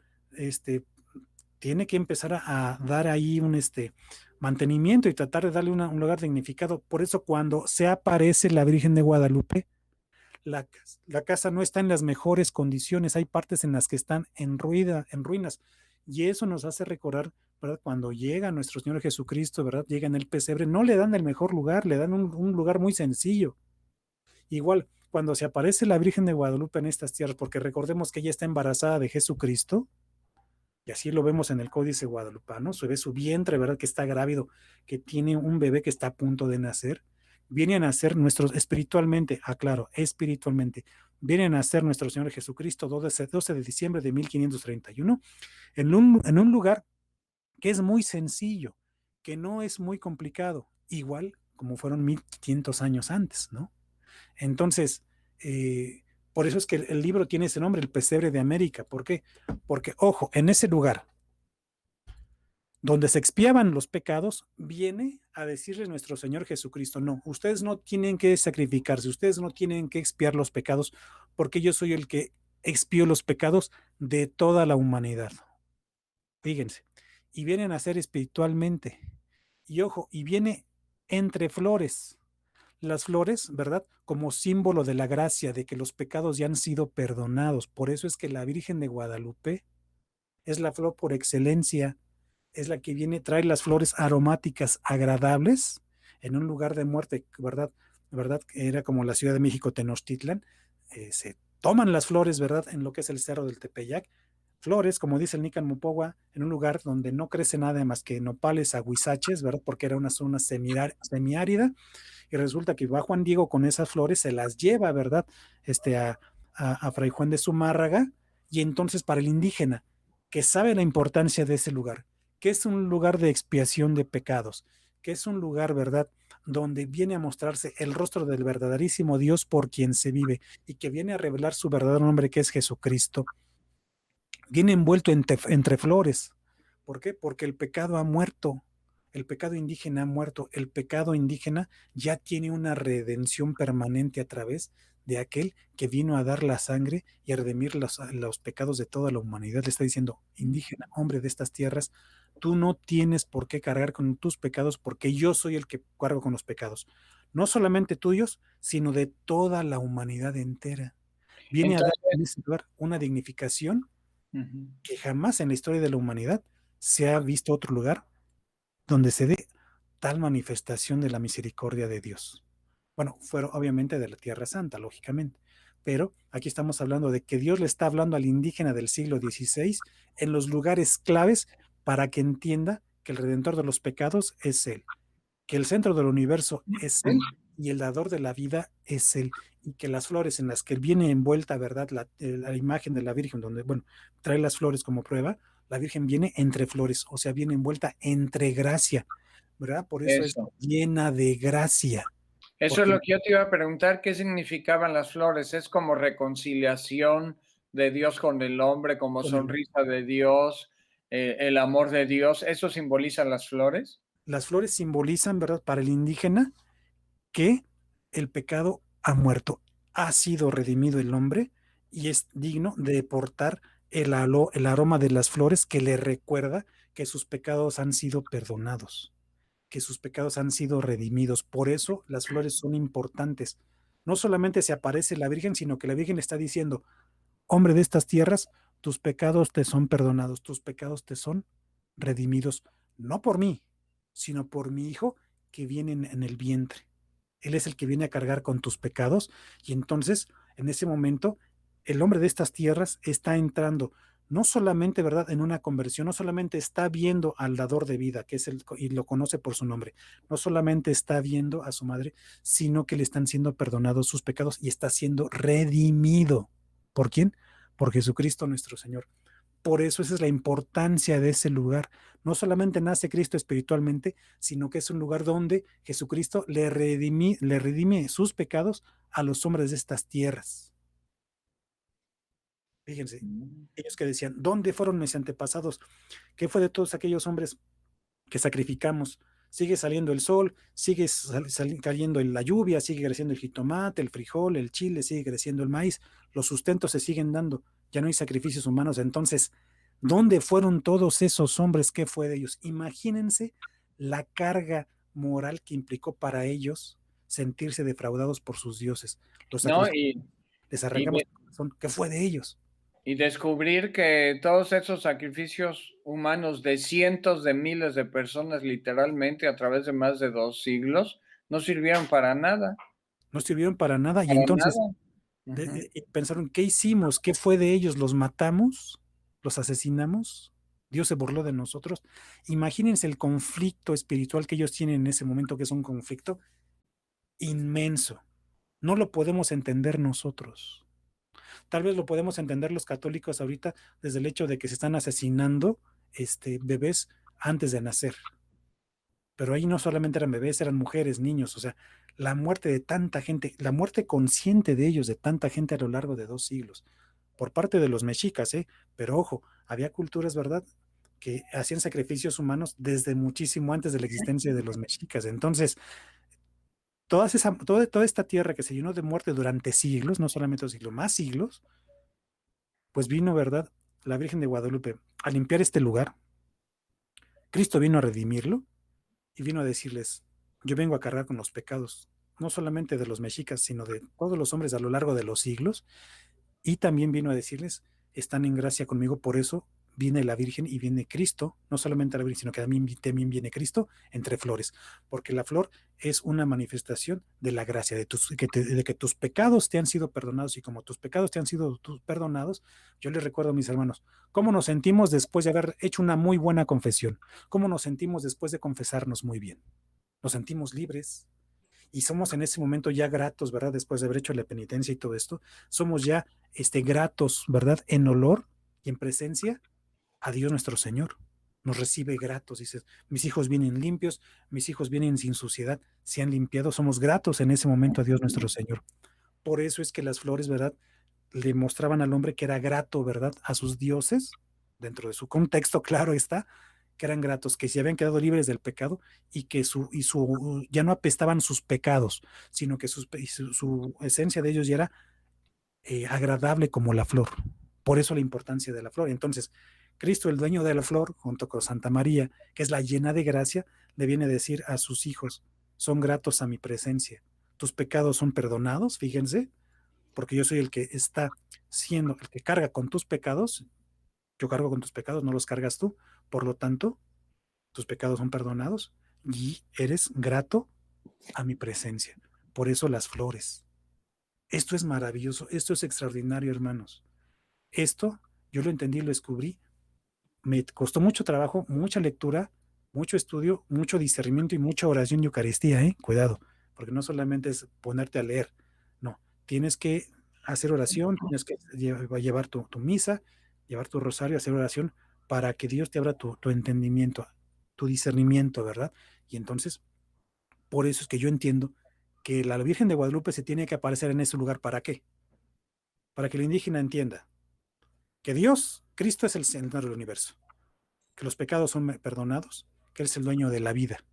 tiene que empezar a dar ahí un mantenimiento y tratar de darle un lugar dignificado. Por eso cuando se aparece la Virgen de Guadalupe, la, la casa no está en las mejores condiciones, hay partes en las que están en ruinas. Y eso nos hace recordar, ¿verdad? Cuando llega nuestro Señor Jesucristo, ¿verdad? Llega en el pesebre, no le dan el mejor lugar, le dan un lugar muy sencillo. Igual, cuando se aparece la Virgen de Guadalupe en estas tierras, porque recordemos que ella está embarazada de Jesucristo, y así lo vemos en el Códice Guadalupano, se ve su vientre, ¿verdad? Que está grávido, que tiene un bebé que está a punto de nacer. Vienen a ser nuestros, espiritualmente, aclaro, espiritualmente, vienen a ser nuestro Señor Jesucristo 12 de diciembre de 1531, en un lugar que es muy sencillo, que no es muy complicado, igual como fueron 1500 años antes, ¿no? Entonces, por eso es que el libro tiene ese nombre, El Pesebre de América. ¿Por qué? Porque, ojo, en ese lugar donde se expiaban los pecados, viene a decirle nuestro Señor Jesucristo, no, ustedes no tienen que sacrificarse, ustedes no tienen que expiar los pecados, porque yo soy el que expió los pecados de toda la humanidad. Fíjense, y vienen a ser espiritualmente. Y ojo, y viene entre flores. Las flores, ¿verdad? Como símbolo de la gracia, de que los pecados ya han sido perdonados. Por eso es que la Virgen de Guadalupe es la flor por excelencia, es la que viene, trae las flores aromáticas agradables en un lugar de muerte, ¿verdad? ¿Verdad? Era como la Ciudad de México, Tenochtitlan. Se toman las flores, ¿verdad? En lo que es el Cerro del Tepeyac. Flores, como dice el Nican Mupogua, en un lugar donde no crece nada más que nopales, aguizaches, ¿verdad? Porque era una zona semiárida, y resulta que va Juan Diego con esas flores, se las lleva, ¿verdad? A Fray Juan de Zumárraga, y entonces para el indígena, que sabe la importancia de ese lugar, que es un lugar de expiación de pecados, que es un lugar, ¿verdad?, donde viene a mostrarse el rostro del verdaderísimo Dios por quien se vive y que viene a revelar su verdadero nombre, que es Jesucristo, viene envuelto entre flores. ¿Por qué? Porque el pecado ha muerto, el pecado indígena ha muerto, el pecado indígena ya tiene una redención permanente a través de aquel que vino a dar la sangre y a redimir los pecados de toda la humanidad. Le está diciendo, indígena, hombre de estas tierras, tú no tienes por qué cargar con tus pecados porque yo soy el que cargo con los pecados, no solamente tuyos, sino de toda la humanidad entera. Viene a dar en Entonces, ese lugar una dignificación ujú. que jamás en la historia de la humanidad se ha visto otro lugar donde se dé tal manifestación de la misericordia de Dios. Bueno, fueron obviamente de la Tierra Santa, lógicamente, pero aquí estamos hablando de que Dios le está hablando al indígena del siglo XVI en los lugares claves para que entienda que el redentor de los pecados es Él, que el centro del universo es Él y el dador de la vida es Él, y que las flores en las que viene envuelta, ¿verdad? La imagen de la Virgen, donde, bueno, trae las flores como prueba, la Virgen viene entre flores, o sea, viene envuelta entre gracia, ¿verdad? Por eso es Eso. llena de gracia, Eso es porque lo que yo te iba a preguntar, ¿qué significaban las flores? ¿Es como reconciliación de Dios con el hombre, como con el, sonrisa de Dios, el amor de Dios? ¿Eso simbolizan las flores? las flores simbolizan, ¿verdad? Para el indígena que el pecado ha muerto, ha sido redimido el hombre y es digno de portar el aroma de las flores que le recuerda que sus pecados han sido perdonados, que sus pecados han sido redimidos. Por eso las flores son importantes. No solamente se aparece la Virgen, sino que la Virgen le está diciendo, hombre de estas tierras, tus pecados te son perdonados, tus pecados te son redimidos, no por mí, sino por mi Hijo que viene en el vientre. Él es el que viene a cargar con tus pecados y entonces en ese momento el hombre de estas tierras está entrando no solamente, ¿verdad?, en una conversión, no solamente está viendo al dador de vida, que es el, y lo conoce por su nombre, no solamente está viendo a su madre, sino que le están siendo perdonados sus pecados y está siendo redimido. ¿Por quién? Por Jesucristo nuestro Señor. Por eso esa es la importancia de ese lugar. No solamente nace Cristo espiritualmente, sino que es un lugar donde Jesucristo le redime sus pecados a los hombres de estas tierras. Fíjense, ellos que decían, ¿dónde fueron mis antepasados? ¿Qué fue de todos aquellos hombres que sacrificamos? Sigue saliendo el sol, sigue cayendo la lluvia, sigue creciendo el jitomate, el frijol, el chile, sigue creciendo el maíz, los sustentos se siguen dando, ya no hay sacrificios humanos. Entonces, ¿dónde fueron todos esos hombres? ¿Qué fue de ellos? Imagínense la carga moral que implicó para ellos sentirse defraudados por sus dioses. Los ¿no? sacrificios les Y, arrancamos el corazón. ¿Qué fue de ellos? y descubrir que todos esos sacrificios humanos de cientos de miles de personas, literalmente a través de más de 2 siglos, no sirvieron para nada, No sirvieron para nada y para entonces nada. Ujú. pensaron, ¿qué hicimos? ¿Qué fue de ellos? ¿Los matamos? ¿Los asesinamos? ¿Dios se burló de nosotros? Imagínense el conflicto espiritual que ellos tienen en ese momento, que es un conflicto inmenso. No lo podemos entender nosotros. Tal vez lo podemos entender los católicos ahorita desde el hecho de que se están asesinando bebés antes de nacer. Pero ahí no solamente eran bebés, eran mujeres, niños, o sea, la muerte de tanta gente, la muerte consciente de ellos, de tanta gente a lo largo de 2 siglos, por parte de los mexicas, ¿eh? Pero ojo, había culturas, ¿verdad?, que hacían sacrificios humanos desde muchísimo antes de la existencia de los mexicas. Entonces, toda esta tierra que se llenó de muerte durante siglos, no solamente 2 siglos, más siglos, pues vino, ¿verdad?, la Virgen de Guadalupe a limpiar este lugar. Cristo vino a redimirlo y vino a decirles, yo vengo a cargar con los pecados, no solamente de los mexicas, sino de todos los hombres a lo largo de los siglos, y también vino a decirles, están en gracia conmigo, por eso viene la Virgen y viene Cristo, no solamente la Virgen, sino que también viene Cristo entre flores, porque la flor es una manifestación de la gracia, de que tus pecados te han sido perdonados, y como tus pecados te han sido perdonados, yo les recuerdo a mis hermanos, cómo nos sentimos después de haber hecho una muy buena confesión, cómo nos sentimos después de confesarnos muy bien. Nos sentimos libres, y somos en ese momento ya gratos, ¿verdad? Después de haber hecho la penitencia y todo esto, somos ya gratos, ¿verdad? En olor y en presencia a Dios nuestro Señor. Nos recibe gratos, dices, mis hijos vienen limpios, mis hijos vienen sin suciedad, se han limpiado, somos gratos en ese momento a Dios nuestro Señor. Por eso es que las flores, ¿verdad?, le mostraban al hombre que era grato, ¿verdad?, a sus dioses, dentro de su contexto, claro está, que eran gratos, que se habían quedado libres del pecado y que ya no apestaban sus pecados, sino que su esencia de ellos ya era agradable como la flor. Por eso la importancia de la flor. Entonces, Cristo, el dueño de la flor, junto con Santa María, que es la llena de gracia, le viene a decir a sus hijos, son gratos a mi presencia. Tus pecados son perdonados, fíjense, porque yo soy el que está siendo, el que carga con tus pecados, yo cargo con tus pecados, no los cargas tú, por lo tanto, tus pecados son perdonados y eres grato a mi presencia. Por eso las flores. Esto es maravilloso, esto es extraordinario, hermanos. Esto yo lo entendí, lo descubrí, me costó mucho trabajo, mucha lectura, mucho estudio, mucho discernimiento y mucha oración y Eucaristía, ¿eh? Cuidado, porque no solamente es ponerte a leer, no, tienes que hacer oración, tienes que llevar tu misa, llevar tu rosario, hacer oración para que Dios te abra tu entendimiento, tu discernimiento, ¿verdad? Y entonces, por eso es que yo entiendo que la Virgen de Guadalupe se tiene que aparecer en ese lugar. ¿Para qué? Para que el indígena entienda que Dios, Cristo es el Señor del universo, que los pecados son perdonados, que Él es el dueño de la vida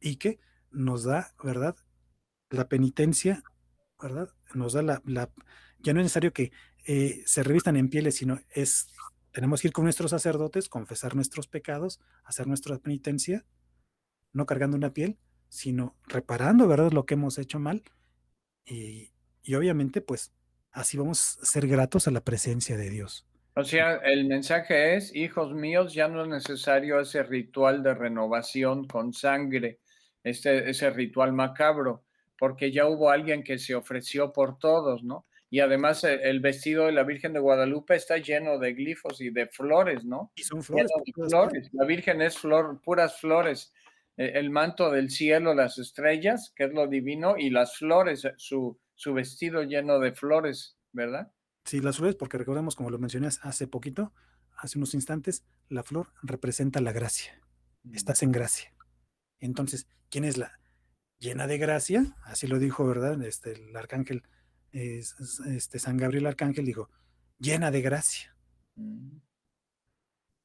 y que nos da, ¿verdad?, la penitencia, ¿verdad? Nos da ya no es necesario que se revistan en pieles, sino tenemos que ir con nuestros sacerdotes, confesar nuestros pecados, hacer nuestra penitencia, no cargando una piel, sino reparando, ¿verdad?, lo que hemos hecho mal y obviamente, pues, así vamos a ser gratos a la presencia de Dios. O sea, el mensaje es, hijos míos, ya no es necesario ese ritual de renovación con sangre, ese ritual macabro, porque ya hubo alguien que se ofreció por todos, ¿no? Y además el vestido de la Virgen de Guadalupe está lleno de glifos y de flores, ¿no? Y son flores Lleno por de todas partes. flores. La Virgen es flor, puras flores. El manto del cielo, las estrellas, que es lo divino, y las flores, su vestido lleno de flores, ¿verdad? Sí, las flores, porque recordemos, como lo mencioné hace poquito, hace unos instantes, la flor representa la gracia. Estás en gracia. Entonces, ¿quién es la llena de gracia? Así lo dijo, ¿verdad? El arcángel, San Gabriel Arcángel dijo, llena de gracia.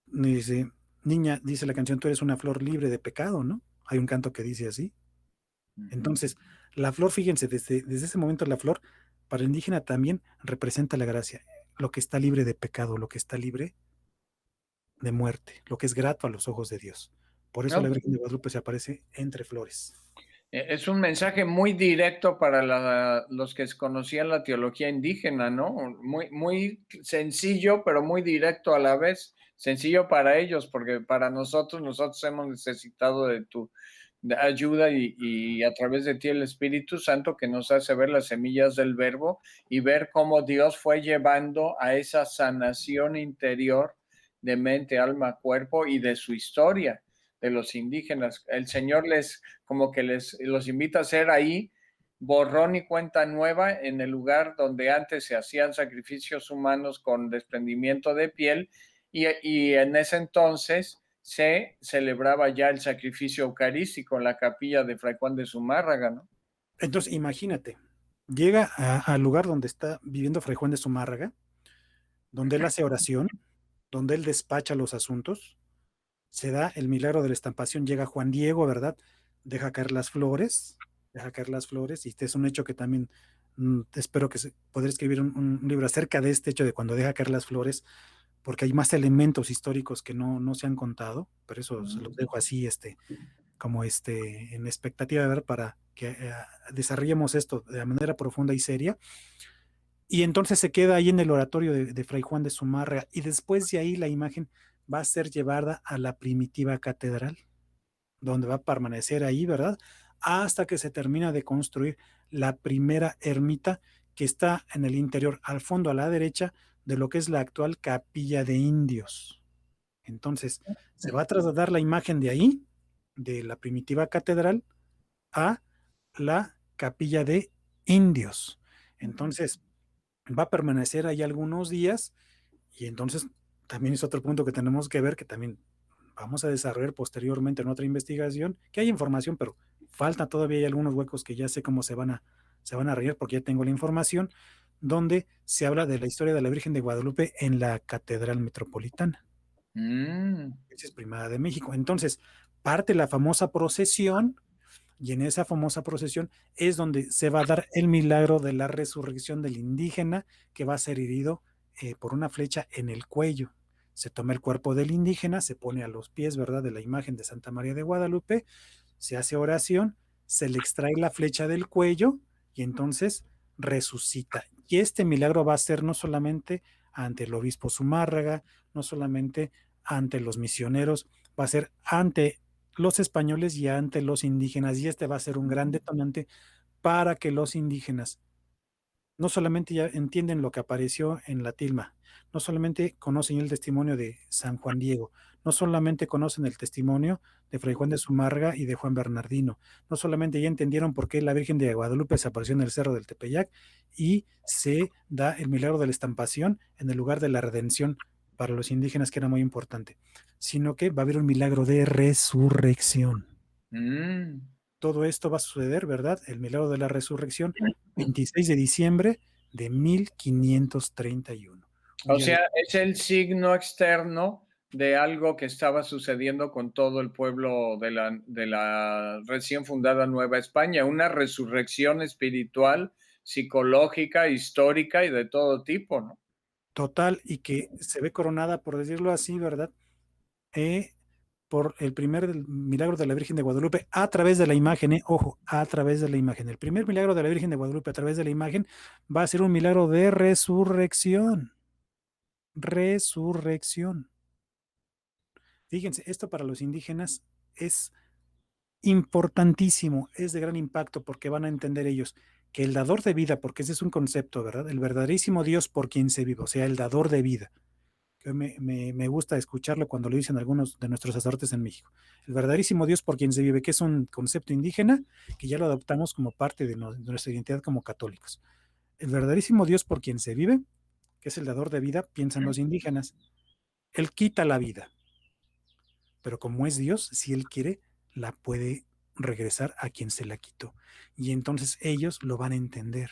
Dice, niña, dice la canción, tú eres una flor libre de pecado, ¿no? Hay un canto que dice así. Entonces, la flor, fíjense, desde ese momento la flor, para el indígena también representa la gracia, lo que está libre de pecado, lo que está libre de muerte, lo que es grato a los ojos de Dios. Por eso No, la Virgen de Guadalupe se aparece entre flores. es un mensaje muy directo para los que conocían la teología indígena, ¿no? Muy, muy sencillo, pero muy directo a la vez. Sencillo para ellos, porque para nosotros hemos necesitado de tu ayuda y a través de ti el Espíritu Santo que nos hace ver las semillas del verbo y ver cómo Dios fue llevando a esa sanación interior de mente, alma, cuerpo y de su historia de los indígenas. El Señor como que los invita a hacer ahí borrón y cuenta nueva en el lugar donde antes se hacían sacrificios humanos con desprendimiento de piel y en ese entonces se celebraba ya el sacrificio eucarístico en la capilla de Fray Juan de Zumárraga, ¿no? Entonces, imagínate, llega al lugar donde está viviendo Fray Juan de Zumárraga, donde él hace oración, donde él despacha los asuntos, se da el milagro de la estampación, llega Juan Diego, ¿verdad? Deja caer las flores, y este es un hecho que también espero que poder escribir un libro acerca de este hecho de cuando deja caer las flores, porque hay más elementos históricos que no se han contado, pero eso se los dejo así, como en expectativa de ver para que desarrollemos esto de manera profunda y seria. Y entonces se queda ahí en el oratorio de Fray Juan de Zumárraga y después de ahí la imagen va a ser llevada a la primitiva catedral, donde va a permanecer ahí, ¿verdad? Hasta que se termina de construir la primera ermita que está en el interior, al fondo a la derecha de lo que es la actual capilla de indios. Entonces, se va a trasladar la imagen de ahí, de la primitiva catedral, a la capilla de indios. Entonces, va a permanecer ahí algunos días y entonces también es otro punto que tenemos que ver, que también vamos a desarrollar posteriormente en otra investigación, que hay información, pero falta todavía hay algunos huecos que ya sé cómo se van a rellenar porque ya tengo la información, donde se habla de la historia de la Virgen de Guadalupe en la Catedral Metropolitana. Esa es Primada de México. Entonces, parte la famosa procesión y en esa famosa procesión es donde se va a dar el milagro de la resurrección del indígena que va a ser herido por una flecha en el cuello. Se toma el cuerpo del indígena, se pone a los pies, ¿verdad?, de la imagen de Santa María de Guadalupe, se hace oración, se le extrae la flecha del cuello y entonces resucita. Y este milagro va a ser no solamente ante el obispo Zumárraga, no solamente ante los misioneros, va a ser ante los españoles y ante los indígenas, y este va a ser un gran detonante para que los indígenas no solamente ya entienden lo que apareció en la tilma, no solamente conocen el testimonio de San Juan Diego, no solamente conocen el testimonio de Fray Juan de Zumárraga y de Juan Bernardino, no solamente ya entendieron por qué la Virgen de Guadalupe se apareció en el Cerro del Tepeyac y se da el milagro de la estampación en el lugar de la redención para los indígenas, que era muy importante, sino que va a haber un milagro de resurrección. Todo esto va a suceder, ¿verdad? El milagro de la resurrección, 26 de diciembre de 1531. O sea, es el signo externo de algo que estaba sucediendo con todo el pueblo de la recién fundada Nueva España, una resurrección espiritual, psicológica, histórica y de todo tipo, ¿no? Total, y que se ve coronada, por decirlo así, ¿verdad? Por el primer milagro de la Virgen de Guadalupe a través de la imagen, ojo, a través de la imagen. El primer milagro de la Virgen de Guadalupe a través de la imagen va a ser un milagro de resurrección. Resurrección. Fíjense, esto para los indígenas es importantísimo, es de gran impacto porque van a entender ellos que el dador de vida, porque ese es un concepto, ¿verdad? El verdaderísimo Dios por quien se vive, o sea, el dador de vida. Que me gusta escucharlo cuando lo dicen algunos de nuestros sacerdotes en México. El verdaderísimo Dios por quien se vive, que es un concepto indígena que ya lo adoptamos como parte de nuestra identidad como católicos. El verdaderísimo Dios por quien se vive, que es el dador de vida, piensan los indígenas. Él quita la vida, pero como es Dios, si Él quiere, la puede regresar a quien se la quitó. Y entonces ellos lo van a entender,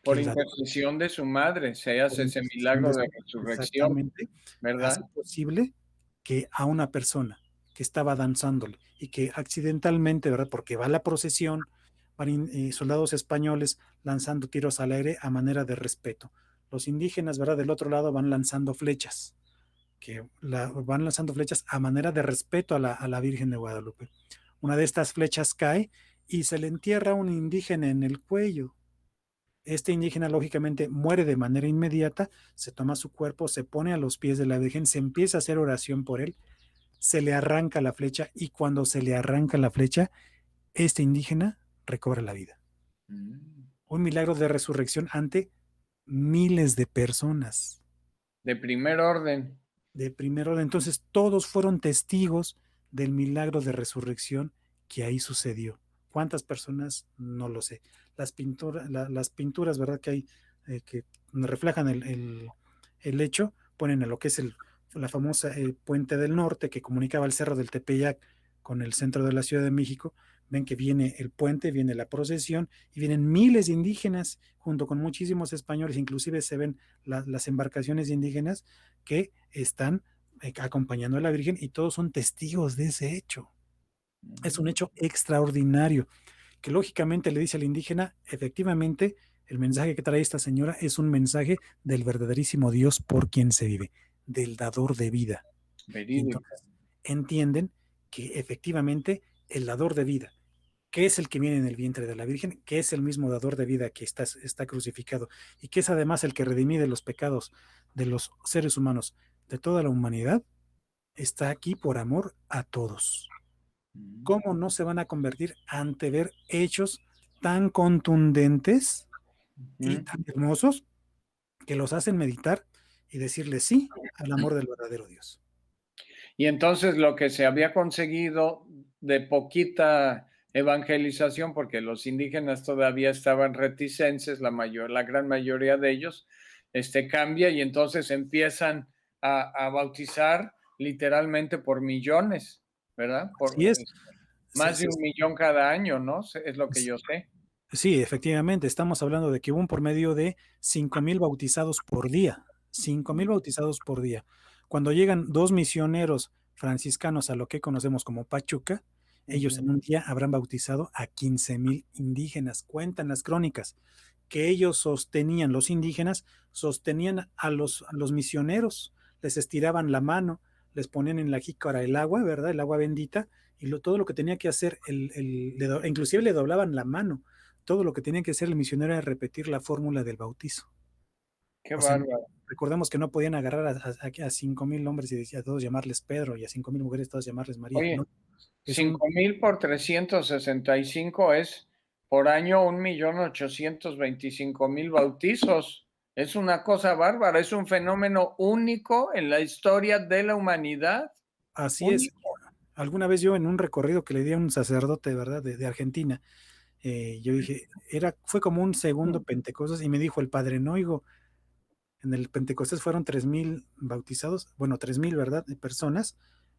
que Por el dador, intercesión de su madre se por hace ese intercesión de milagro de su, resurrección, exactamente, ¿verdad? hace posible que a una persona que estaba danzándole y que accidentalmente, ¿verdad? Porque va la procesión, van soldados españoles lanzando tiros al aire a manera de respeto. Los indígenas, ¿verdad? Del otro lado van lanzando flechas, van lanzando flechas a manera de respeto a la Virgen de Guadalupe. Una de estas flechas cae y se le entierra a un indígena en el cuello. Este indígena lógicamente muere de manera inmediata, se toma su cuerpo, se pone a los pies de la Virgen, se empieza a hacer oración por él, se le arranca la flecha y cuando se le arranca la flecha, este indígena recobra la vida. Mm. Un milagro de resurrección ante miles de personas De primer orden. de primer orden. Entonces todos fueron testigos del milagro de resurrección que ahí sucedió. ¿Cuántas personas? No lo sé. Las pinturas, ¿verdad? Que hay que reflejan el hecho, ponen a lo que es la famosa Puente del Norte que comunicaba el Cerro del Tepeyac con el centro de la Ciudad de México. Ven que viene el puente, viene la procesión y vienen miles de indígenas junto con muchísimos españoles, inclusive se ven las embarcaciones indígenas que están acompañando a la Virgen y todos son testigos de ese hecho. Es un Mm. hecho extraordinario que lógicamente le dice al indígena, efectivamente, el mensaje que trae esta señora es un mensaje del verdaderísimo Dios por quien se vive, del dador de vida. Y Verídico. entonces entienden que efectivamente el dador de vida, que es el que viene en el vientre de la Virgen, que es el mismo dador de vida que está crucificado y que es además el que redime de los pecados de los seres humanos, de toda la humanidad, está aquí por amor a todos. Mm. ¿Cómo no se van a convertir ante ver hechos tan contundentes y Mm. tan hermosos que los hacen meditar y decirle sí al amor del verdadero Dios? Y entonces lo que se había conseguido de poquita evangelización, porque los indígenas todavía estaban reticentes, la gran mayoría de ellos, cambia y entonces empiezan a bautizar literalmente por millones, ¿verdad? Así es. Se- Más de se- 1 millón cada año, ¿no? Es lo que yo sé. Sí, efectivamente, estamos hablando de que hubo un promedio de 5,000 bautizados por día, 5,000 bautizados por día. Cuando llegan dos misioneros franciscanos a lo que conocemos como Pachuca, ellos Ujú. en un día habrán bautizado a 15,000 indígenas. Cuentan las crónicas que ellos sostenían, los indígenas sostenían a los misioneros, les estiraban la mano, les ponían en la jícara el agua, ¿verdad? El agua bendita, y todo lo que tenía que hacer, inclusive le doblaban la mano, todo lo que tenía que hacer el misionero era repetir la fórmula del bautizo. Qué O sea, bárbaro. recordemos que no podían agarrar a 5,000 hombres y a todos llamarles Pedro y a 5,000 mujeres todas llamarles María. Oye, No, es un 5,000 por 365 es por año 1,825,000 bautizos. Es una cosa bárbara, es un fenómeno único en la historia de la humanidad. así es. Único. Alguna vez yo en un recorrido que le di a un sacerdote, ¿verdad? De Argentina, yo dije, fue como un segundo Pentecostés y me dijo el padre, no, oigo, en el Pentecostés fueron 3,000 bautizados, bueno, 3,000, ¿verdad? De personas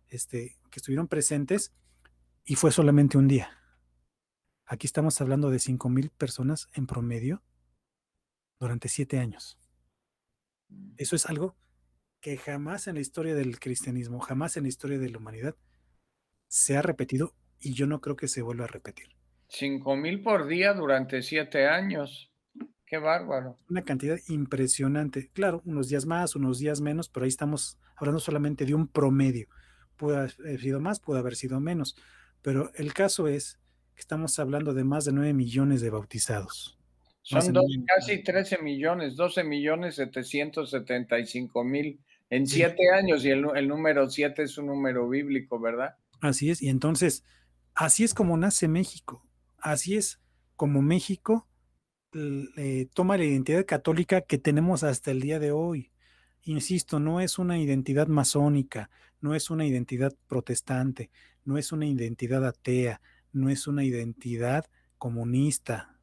que estuvieron presentes y fue solamente un día. Aquí estamos hablando de 5,000 personas en promedio durante 7 años. Eso es algo que jamás en la historia del cristianismo, jamás en la historia de la humanidad se ha repetido y yo no creo que se vuelva a repetir. 5,000 por día durante 7 años. Qué bárbaro. Una cantidad impresionante. Claro, unos días más, unos días menos, pero ahí estamos hablando solamente de un promedio. Pudo haber sido más, pudo haber sido menos, pero el caso es que estamos hablando de más de 9 millones de bautizados. Más Son de 9 casi millones. 13 millones, 12,775,000 en Sí, 7 años y el número 7 es un número bíblico, ¿verdad? así es. Y entonces, así es como nace México. Así es como México toma la identidad católica que tenemos hasta el día de hoy. Insisto, no es una identidad masónica, no es una identidad protestante, no es una identidad atea, no es una identidad comunista,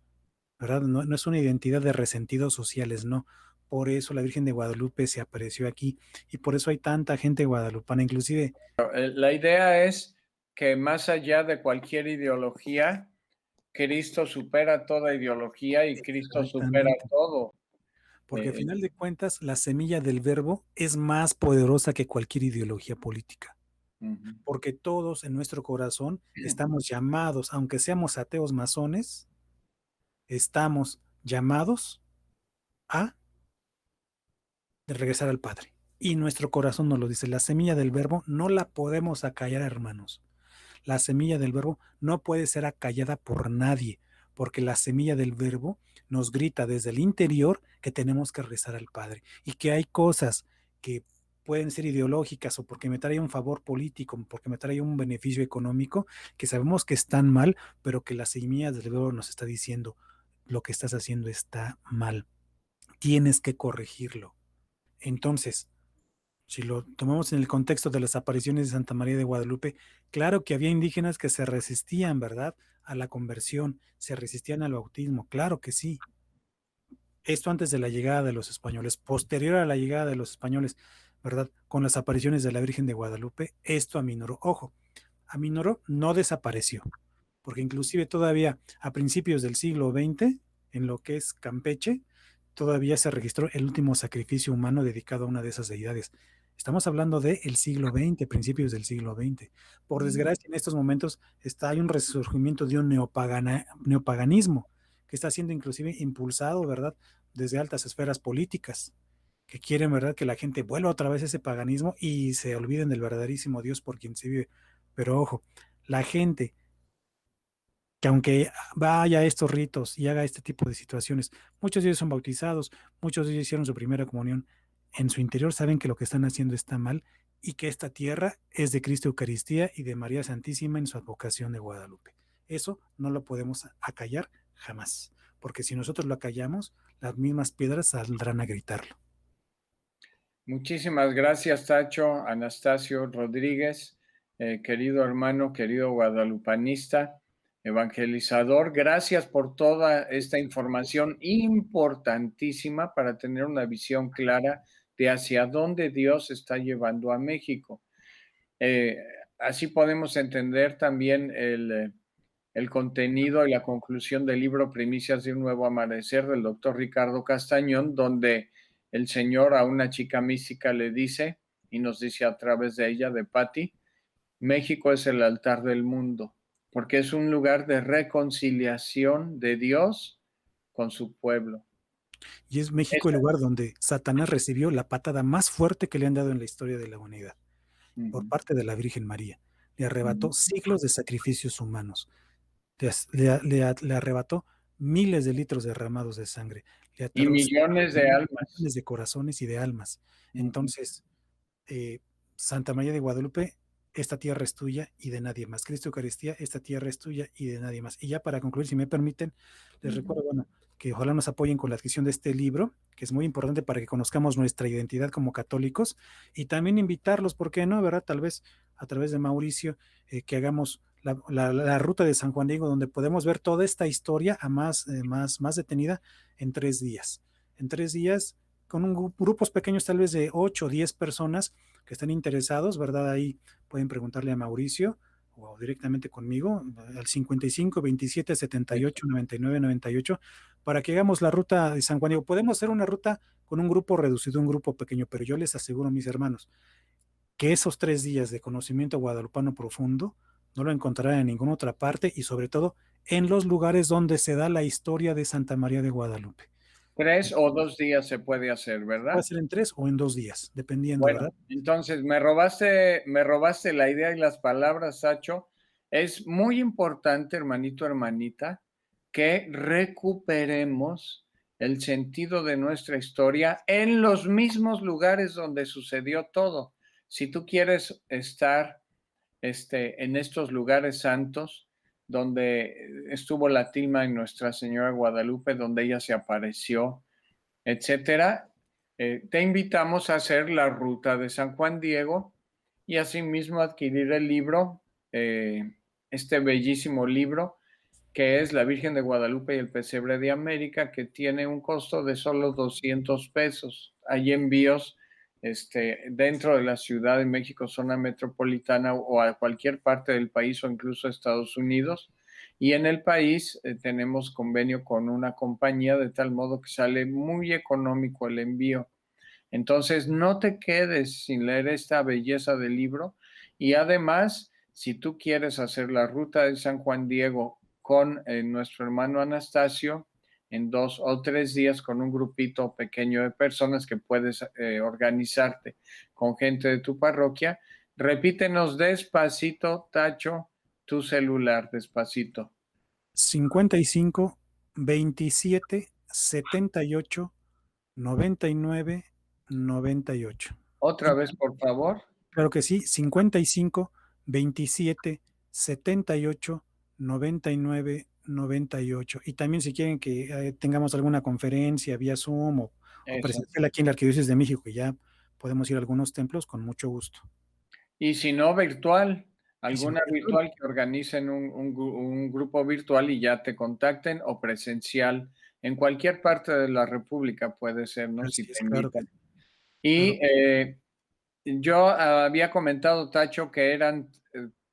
¿verdad? No, no es una identidad de resentidos sociales, no. Por eso la Virgen de Guadalupe se apareció aquí y por eso hay tanta gente guadalupana, inclusive. La idea es que más allá de cualquier ideología, Cristo supera toda ideología y Cristo supera Exactamente, todo. porque al Eh, final de cuentas la semilla del verbo es más poderosa que cualquier ideología política, Ujú. porque todos en nuestro corazón estamos llamados, aunque seamos ateos masones, estamos llamados a regresar al Padre. Y nuestro corazón nos lo dice, la semilla del verbo no la podemos acallar, hermanos. La semilla del verbo no puede ser acallada por nadie, porque la semilla del verbo nos grita desde el interior que tenemos que rezar al Padre y que hay cosas que pueden ser ideológicas o porque me trae un favor político, porque me trae un beneficio económico, que sabemos que están mal, pero que la semilla del verbo nos está diciendo, lo que estás haciendo está mal, tienes que corregirlo. Entonces, si lo tomamos en el contexto de las apariciones de Santa María de Guadalupe, claro que había indígenas que se resistían, ¿verdad? A la conversión, se resistían al bautismo, claro que sí. Esto antes de la llegada de los españoles, posterior a la llegada de los españoles, ¿verdad? Con las apariciones de la Virgen de Guadalupe, esto aminoró. Ojo, aminoró, no desapareció, porque inclusive todavía a principios del siglo XX, en lo que es Campeche, todavía se registró el último sacrificio humano dedicado a una de esas deidades. Estamos hablando del siglo XX, principios del siglo XX. Por desgracia, en estos momentos hay un resurgimiento de un neopaganismo que está siendo inclusive impulsado, ¿verdad?, desde altas esferas políticas, que quieren, ¿verdad?, que la gente vuelva otra vez a ese paganismo y se olviden del verdaderísimo Dios por quien se vive. Pero ojo, la gente que aunque vaya a estos ritos y haga este tipo de situaciones, muchos de ellos son bautizados, muchos de ellos hicieron su primera comunión, en su interior saben que lo que están haciendo está mal y que esta tierra es de Cristo Eucaristía y de María Santísima en su advocación de Guadalupe. Eso no lo podemos acallar jamás, porque si nosotros lo acallamos, las mismas piedras saldrán a gritarlo. Muchísimas gracias, Tacho, Anastasio Rodríguez, querido hermano, querido guadalupanista, evangelizador. Gracias por toda esta información importantísima para tener una visión clara de hacia dónde Dios está llevando a México. Eh, Así podemos entender también el contenido y la conclusión del libro Primicias de un Nuevo Amanecer del doctor Ricardo Castañón, donde el Señor a una chica mística le dice, y nos dice a través de ella, de Patti, México es el altar del mundo, porque es un lugar de reconciliación de Dios con su pueblo. Y es México el Esa- lugar donde Satanás recibió la patada más fuerte que le han dado en la historia de la humanidad, por Ujú, parte de la Virgen María. Le ujú. arrebató siglos de sacrificios humanos. Le arrebató miles de litros derramados de sangre, le Y ataró millones de almas. millones de corazones y de almas. Ujú. Entonces, eh, Santa María de Guadalupe, esta tierra es tuya y de nadie más. Cristo Eucaristía, esta tierra es tuya y de nadie más. Y ya para concluir, si me permiten, les Ujú. recuerdo, bueno, que ojalá nos apoyen con la adquisición de este libro, que es muy importante para que conozcamos nuestra identidad como católicos y también invitarlos, ¿por qué no? ¿Verdad? Tal vez a través de Mauricio, que hagamos la ruta de San Juan Diego, donde podemos ver toda esta historia a más detenida en 3 días. En 3 días, con grupos pequeños, tal vez de 8 o 10 personas que estén interesados, ¿verdad? Ahí pueden preguntarle a Mauricio o directamente conmigo al 55 27 78 99 98 para que hagamos la ruta de San Juan Diego. Podemos hacer una ruta con un grupo reducido, un grupo pequeño, pero yo les aseguro, mis hermanos, que esos 3 días de conocimiento guadalupano profundo no lo encontrarán en ninguna otra parte y sobre todo en los lugares donde se da la historia de Santa María de Guadalupe. 3 o 2 días se puede hacer, Puede ¿verdad? ser en 3 o en 2 días, dependiendo, Bueno, ¿verdad? entonces me robaste la idea y las palabras, Sacho. Es muy importante, hermanito, hermanita, que recuperemos el sentido de nuestra historia en los mismos lugares donde sucedió todo. Si tú quieres estar en estos lugares santos, donde estuvo la tilma en Nuestra Señora Guadalupe, donde ella se apareció, etcétera, te invitamos a hacer la ruta de San Juan Diego y asimismo adquirir el libro, este bellísimo libro que es la Virgen de Guadalupe y el Pesebre de América, que tiene un costo de solo 200 pesos. Hay envíos dentro de la Ciudad de México, zona metropolitana o a cualquier parte del país o incluso a Estados Unidos. Y en el país tenemos convenio con una compañía de tal modo que sale muy económico el envío. Entonces, no te quedes sin leer esta belleza del libro y además, si tú quieres hacer la ruta de San Juan Diego con nuestro hermano Anastasio en 2 o 3 días con un grupito pequeño de personas que puedes organizarte con gente de tu parroquia, repítenos despacito, Tacho, tu celular, despacito. 55 27 78 99 98. Otra vez, por favor. Claro que sí, 55 27 78 99 98. Y también si quieren que tengamos alguna conferencia vía Zoom o Eso. presencial aquí en la Arquidiócesis de México, y ya podemos ir a algunos templos con mucho gusto. Y si no, virtual, Y si no, alguna virtual que organicen un grupo virtual y ya te contacten, o presencial en cualquier parte de la república puede ser, ¿no? Si así es, te claro que invitan. claro. Y yo había comentado, Tacho, que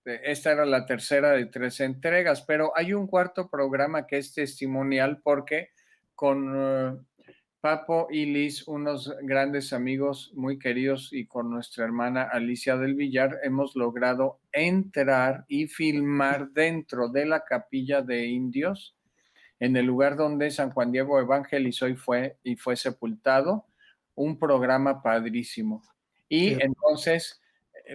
esta era la tercera de 3 entregas, pero hay un cuarto programa que es testimonial porque con Papo y Liz, unos grandes amigos muy queridos, y con nuestra hermana Alicia del Villar, hemos logrado entrar y filmar dentro de la capilla de indios, en el lugar donde San Juan Diego evangelizó y fue sepultado, un programa padrísimo. Y que entonces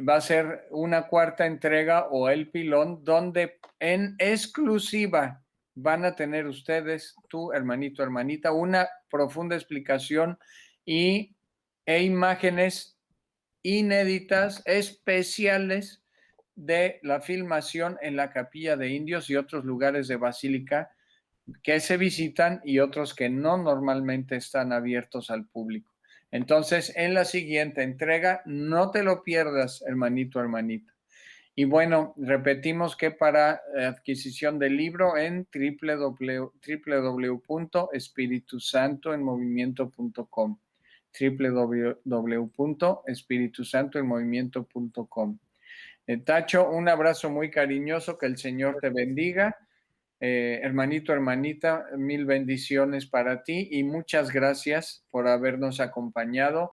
va a ser una cuarta entrega o el pilón donde en exclusiva van a tener ustedes, tú, hermanito, hermanita, una profunda explicación e imágenes inéditas, especiales de la filmación en la Capilla de Indios y otros lugares de Basílica que se visitan y otros que no normalmente están abiertos al público. Entonces, en la siguiente entrega, no te lo pierdas, hermanito, hermanita. Y bueno, repetimos que para adquisición del libro en www.espiritusantoenmovimiento.com www.espiritusantoenmovimiento.com. Tacho, un abrazo muy cariñoso, que el Señor te bendiga. Hermanito, hermanita, mil bendiciones para ti y muchas gracias por habernos acompañado